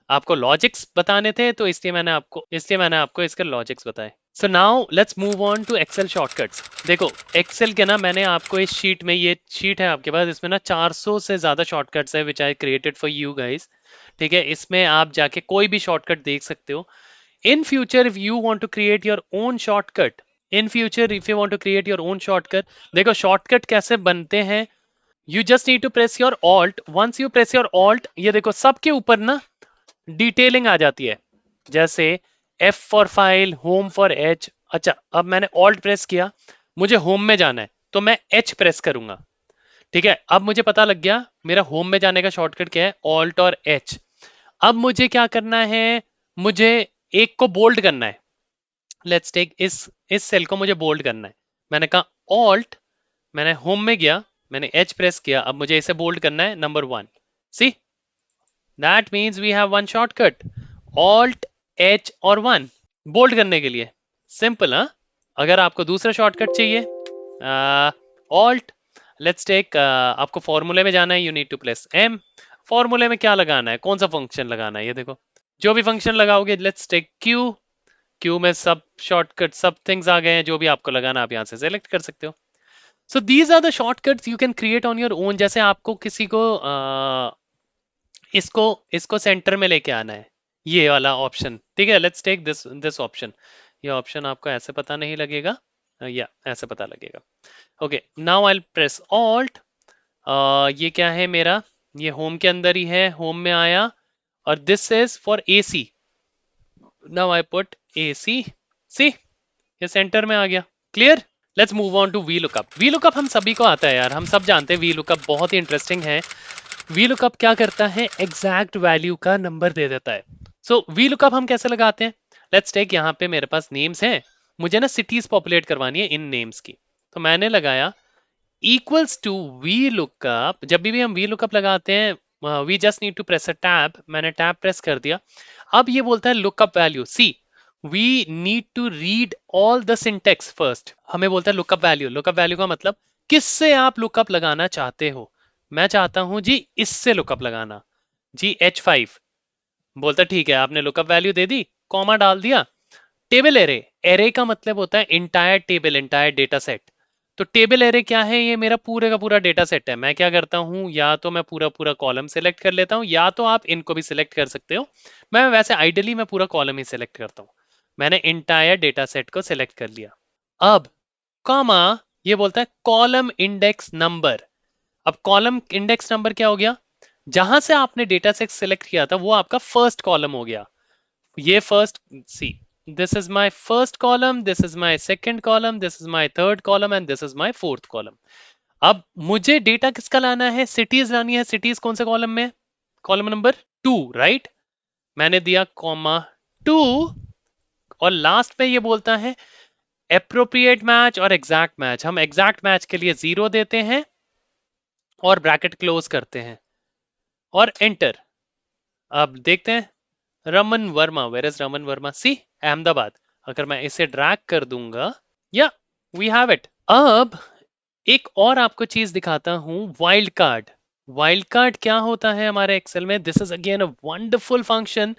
आपको लॉजिक्स बताने थे, तो इसलिए मैंने आपको इसके लॉजिक्स बताए। So now let's move on to Excel shortcuts. देखो एक्सेल के ना, मैंने आपको इस शीट में, ये शीट है आपके पास, इसमें ना 400 से ज्यादा शॉर्टकट्स है which I created for you guys, ठीक है। इसमें आप जाके कोई भी शॉर्टकट देख सकते हो। in future if you want to create your own shortcut, in future if you want to create your own shortcut, देखो शॉर्टकट कैसे बनते हैं, you just need to press your alt, once you press your alt, ये देखो सबके ऊपर ना detailing आ जाती है, जैसे F for file, home for H। अच्छा, अब मैंने alt प्रेस किया, मुझे होम में जाना है तो मैं H प्रेस करूंगा, ठीक है। अब मुझे पता लग गया मेरा होम में जाने का शॉर्टकट क्या है, alt और H। अब मुझे क्या करना है, मुझे एक को बोल्ड करना है। लेट्स टेक इस सेल को मुझे बोल्ड करना है। मैंने कहा ऑल्ट, मैंने होम में गया, मैंने H प्रेस किया, अब मुझे इसे बोल्ड करना है, number 1। See, that means we have one shortcut, alt H और 1 बोल्ड करने के लिए। सिंपल, हाँ। अगर आपको दूसरा शॉर्टकट चाहिए, ऑल्ट, लेट्स टेक, आपको फॉर्मूले में जाना है, you need to press M। फॉर्मूले में क्या लगाना है, कौन सा फंक्शन लगाना है, ये देखो, जो भी फंक्शन लगाओगे, लेट्स टेक Q। क्यू में सब शॉर्टकट, सब थिंग्स आ गए हैं, जो भी आपको लगाना आप यहाँ से सेलेक्ट कर सकते हो। So these are the shortcuts you can create on your own. जैसे आपको किसी को इसको इसको सेंटर में लेके आना है, ये वाला ऑप्शन, ठीक है, let's take this this option. ये ऑप्शन आपको ऐसे पता नहीं लगेगा, या ऐसे पता लगेगा। Okay, now I press alt. ये क्या है मेरा, ये होम के अंदर ही है, होम में आया, और this is for AC। Now I put AC, see, ये सेंटर में आ गया। Clear? Let's move on to V lookup. V lookup हम सभी को आता है यार, हम सब जानते हैं वी लुकअप बहुत ही इंटरेस्टिंग है। वी लुकअप क्या करता है, एग्जैक्ट वैल्यू का नंबर दे देता है। सो वी लुकअप हम कैसे लगाते हैं, लेट्स टेक, यहाँ पे मेरे पास नेम्स हैं, मुझे ना सिटीज पॉपुलेट करवानी है इन नेम्स की, तो मैंने लगाया इक्वल्स टू वी लुकअप। जब भी हम वी लुकअप लगाते हैं, we just need to press a tab, मैंने टैब प्रेस कर दिया। अब ये बोलता है lookup value, see, we need to read all the syntax first. हमें बोलता है लुकअप वैल्यू। लुकअप वैल्यू का मतलब किससे आप लुकअप लगाना चाहते हो। मैं चाहता हूं जी इससे लुकअप लगाना, जी H5। बोलता ठीक है, आपने लुकअप वैल्यू दे दी, कॉमा डाल दिया। टेबल एरे, एरे का मतलब होता है entire table, entire data set. तो टेबल एरे क्या है, ये मेरा पूरे का पूरा डेटा सेट है। मैं क्या करता हूं, या तो मैं पूरा पूरा कॉलम सेलेक्ट कर लेता हूं, या तो आप इनको भी सिलेक्ट कर सकते हो। मैं वैसे आइडियली मैं पूरा कॉलम ही सिलेक्ट करता हूं। मैंने इंटायर डेटा सेट को सिलेक्ट कर लिया। अब कॉमा, ये बोलता है कॉलम इंडेक्स नंबर। अब कॉलम इंडेक्स नंबर क्या हो गया, जहां से आपने डेटा सेट सिलेक्ट किया था वो आपका फर्स्ट कॉलम हो गया। ये first, see, this is my first column, this is my second column, this is my third column and this is my fourth column। अब मुझे डेटा किसका लाना है, सिटीज लानी है। सिटीज कौन से कॉलम में, कॉलम नंबर 2, राइट। मैंने दिया कॉमा 2, और लास्ट पे ये बोलता है एप्रोप्रिएट मैच और एग्जैक्ट मैच। हम एग्जैक्ट मैच के लिए 0 देते हैं और ब्रैकेट क्लोज करते हैं और एंटर। अब देखते हैं, रमन वर्मा, वेयर इज रमन वर्मा, सी, अहमदाबाद। अगर मैं इसे ड्रैग कर दूंगा, या वी हैव इट। अब एक और आपको चीज दिखाता हूं, वाइल्ड कार्ड। वाइल्ड कार्ड क्या होता है हमारे एक्सेल में, this is again a wonderful function.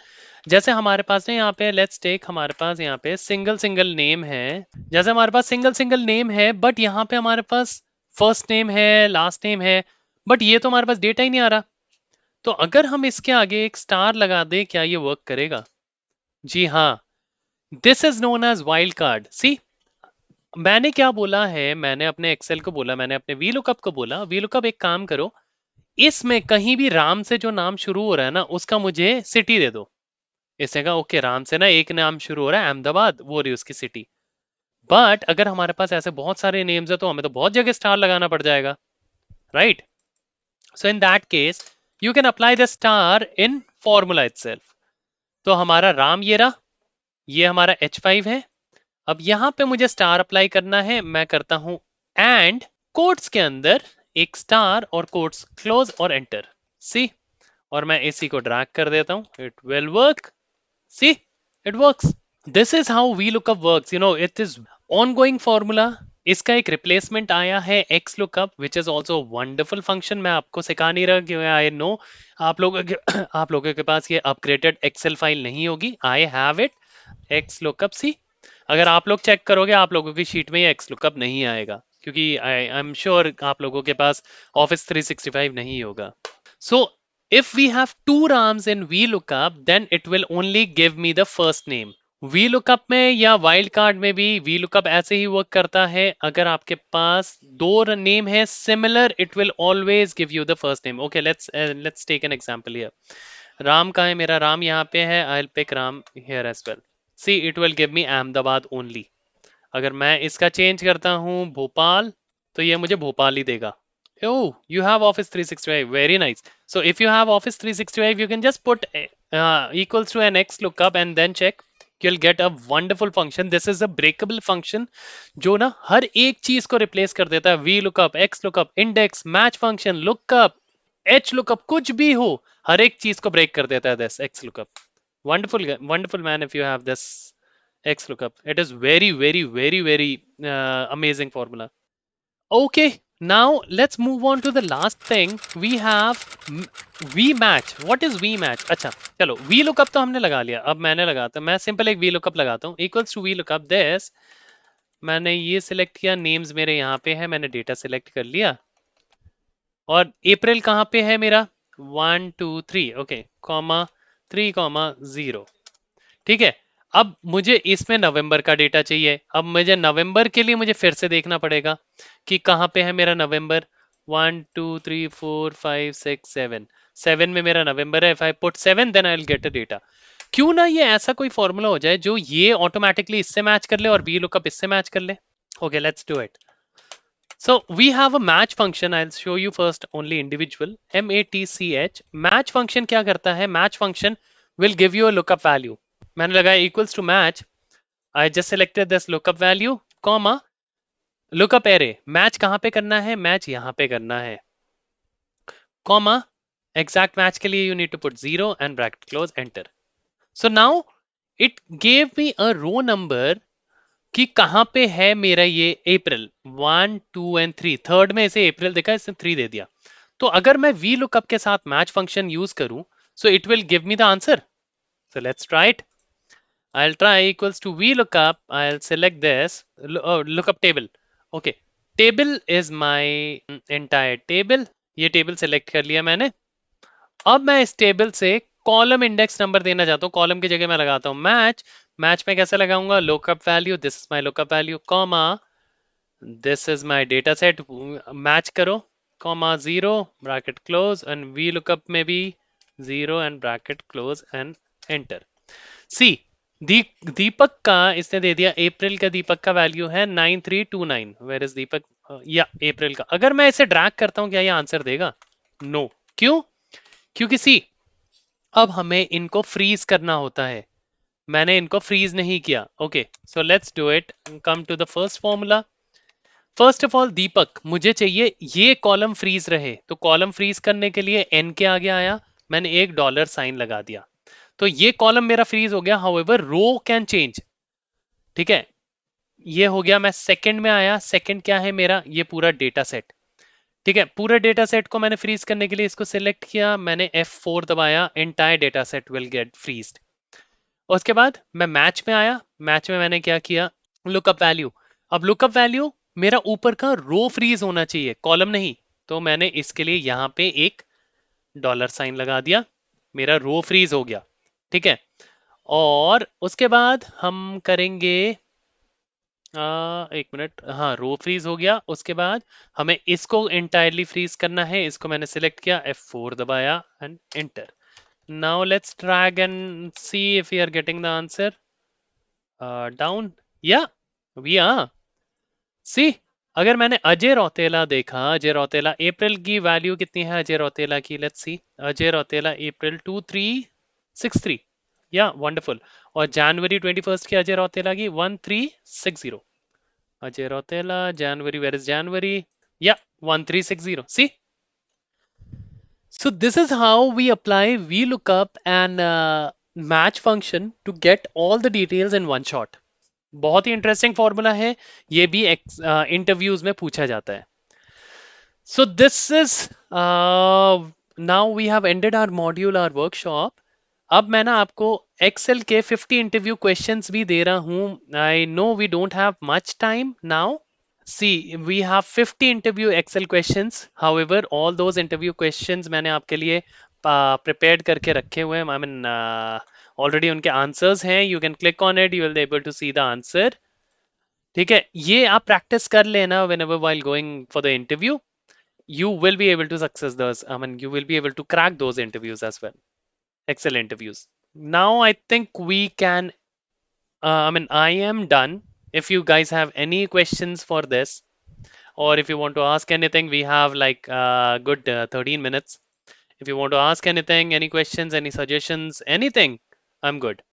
जैसे हमारे पास ना यहाँ पे, लेट्स टेक, हमारे पास यहाँ पे सिंगल सिंगल नेम है। जैसे हमारे पास सिंगल सिंगल नेम है, बट यहाँ पे हमारे पास फर्स्ट नेम है, लास्ट नेम है, बट ये तो हमारे पास डेटा ही नहीं आ रहा। तो अगर हम इसके आगे एक स्टार लगा दे, क्या ये वर्क करेगा? जी हाँ, this is known as wild card. See, मैंने क्या बोला है, मैंने अपने एक्सेल को बोला, मैंने अपने वी लुकअप को बोला, वी लुकअप एक काम करो, इसमें कहीं भी राम से जो नाम शुरू हो रहा है ना, उसका मुझे सिटी दे दो। इसने कहा ओके, राम से ना एक नाम शुरू हो रहा है, अहमदाबाद, वो रही उसकी सिटी। बट अगर हमारे पास ऐसे बहुत सारे नेम्स है तो हमें तो बहुत जगह स्टार लगाना पड़ जाएगा, right. So in that case you can apply the star in formula itself. तो हमारा राम ये रहा, ये हमारा H5 है। अब यहां पे मुझे स्टार अप्लाई करना है, मैं करता हूं एंड कोट्स के अंदर एक स्टार और कोट्स क्लोज और एंटर, सी, और मैं इसी को ड्रैग कर देता हूं, it will work, see, it works. This is how V lookup works, you know, it is ongoing formula. इसका एक रिप्लेसमेंट आया है X lookup, which is also wonderful function. मैं आपको सिखा नहीं रहा, क्योंकि आई नो आप लोगों के आप लोगों के पास ये अपग्रेडेड एक्सेल फाइल नहीं होगी। I have it, X lookup, see. अगर आप लोग चेक करोगे, आप लोगों की शीट में ये एक्स लुकअप नहीं आएगा, क्योंकि आई एम श्योर आप लोगों के पास ऑफिस 365 नहीं होगा। सो if we have two rams in VLOOKUP, then it will only give me the first name। VLOOKUP में या वाइल्ड कार्ड में भी VLOOKUP ऐसे ही वर्क करता है। अगर आपके पास दो नेम है similar, it will always give you the first name। Okay, let's take an example here। Ram कहाँ है मेरा, राम यहाँ पे है, I'll pick Ram here as well। See, it will give me Ahmedabad only। अगर मैं इसका चेंज करता हूँ भोपाल, तो ये मुझे भोपाल ही देगा। Oh, you have Office 365. Very nice. So if you have Office 365, you can just put equals to an X lookup and then check you'll get a wonderful function. This is a breakable function जो ना हर एक चीज को replace कर देता है. V lookup, x lookup, index, match function, lookup, H lookup, कुछ भी हो, हर एक चीज को ब्रेक कर देता है this x lookup. Wonderful man if you have this X lookup. It is very amazing formula. Okay, now let's move on to the last thing. We have V match. What is V match? अच्छा चलो V lookup तो हमने लगा लिया. अब मैंने लगाता, मैं सिंपल एक V lookup लगाता हूँ. Equals to V lookup this. मैंने ये सिलेक्ट किया, नेम्स मेरे यहाँ पे है, मैंने डेटा सिलेक्ट कर लिया. और अप्रैल कहाँ पे है मेरा? 1 2 3 ओके, कॉमा 3 कॉमा 0. ठीक है. अब मुझे इसमें नवंबर का डेटा चाहिए. अब मुझे नवंबर के लिए मुझे फिर से देखना पड़ेगा कि कहाँ पे है मेरा नवंबर. 1 2 3 4 5 6 7. 7 में मेरा नवंबर है. If I put 7 then I will get a data. क्यों ना ये ऐसा कोई फॉर्मूला हो जाए जो ये ऑटोमेटिकली इससे मैच कर ले और वी लुकअप इससे मैच कर ले. Okay, let's do it. So we have a match function. I'll show you first only individual. match. Match function क्या करता है? Match function will give you a lookup value. मैंने लगाया equals to match. I just selected this lookup value, comma lookup array. Match कहाँ पे करना है? Match यहाँ पे करना है. Comma exact match के लिए you need to put 0 and bracket close, enter. So now it gave me a row number कि कहाँ पे है मेरा ये अप्रैल. 1 2 एंड 3. थर्ड में इसे अप्रैल देखा, इसने 3 दे दिया. तो अगर मैं वी लुकअप के साथ मैच फंक्शन यूज करूं, सो it will give me the answer. So let's try it. I'll try equals to VLOOKUP. I'll select this lookup table. Okay, table is my entire table. ये table select कर लिया मैंने. अब मैं इस table से column index number देना चाहता हूँ. कॉलम की जगह मैं लगाता हूँ मैच. मैच में कैसे लगाऊंगा? Lookup value, this is my lookup value, comma this is my data set. Match करो, comma 0 bracket close, and V lookup में भी 0 and bracket close and enter. See Deepak का इसने दे दिया, अप्रैल का दीपक का वैल्यू है 9329. वेयर इज दीपक? या अप्रैल का. अगर मैं इसे ड्रैग करता हूं, क्या ये आंसर देगा? नो. क्यों? क्योंकि सी अब हमें इनको फ्रीज करना होता है. मैंने इनको फ्रीज नहीं किया. Okay, so let's do it. Come to the first formula. First of all Deepak, मुझे चाहिए ये कॉलम फ्रीज रहे. तो कॉलम फ्रीज करने के लिए एन के आगे आया, मैंने एक डॉलर साइन लगा दिया. तो ये कॉलम मेरा फ्रीज हो गया. However row can change. ठीक है, ये हो गया. मैं सेकंड में आया. सेकंड क्या है मेरा? ये पूरा डेटा सेट. ठीक है, पूरे डेटा सेट को मैंने फ्रीज करने के लिए इसको सिलेक्ट किया, मैंने F4 दबाया. Entire data set will get freezed. उसके बाद मैं मैच में आया. मैच में मैंने क्या किया? Lookup value. अब लुकअप वैल्यू मेरा ऊपर का रो फ्रीज होना चाहिए, कॉलम नहीं. तो मैंने इसके लिए यहां पे एक डॉलर साइन लगा दिया. मेरा रो फ्रीज हो गया. ठीक है, और उसके बाद हम करेंगे एक मिनट. हाँ, रो फ्रीज हो गया. उसके बाद हमें इसको इंटायरली फ्रीज करना है. इसको मैंने सिलेक्ट किया, F4 दबाया and enter. Now let's drag and see if we are getting the answer. Down, या वी आर. सी अगर मैंने अजय रौतेला देखा, अजय रौतेला अप्रैल की वैल्यू कितनी है अजय रौतेला की? Let's see. Ajay Rautela April 2363. Yeah wonderful. और जनवरी 21 की अजय रौतेला की 1360. अजय रौतेला जनवरी, वेयर इज जनवरी? या 1360. सी, so this is how we apply VLOOKUP and match function to get all the details in one shot. बहुत ही इंटरेस्टिंग फॉर्मूला है. ये भी इंटरव्यूज में पूछा जाता है. So this is now we have ended our module, our workshop. अब मैं ना आपको एक्सेल के 50 इंटरव्यू क्वेश्चंस भी दे रहा हूं. I know we don't have much time now. See, we have 50 interview Excel questions. However, all those interview questions मैंने आपके लिए prepared करके रखे हुए हैं. I mean, already उनके answers हैं. You can click on it. You will be able to see the answer. ठीक है, ये आप practice कर लेना whenever while going for the interview. You will be able to success those. I mean, you will be able to crack those interviews as well. Excel interviews. Now I think we can. I mean, I am done. If you guys have any questions for this, or if you want to ask anything, we have like good 13 minutes. If you want to ask anything, any questions, any suggestions, anything, I'm good.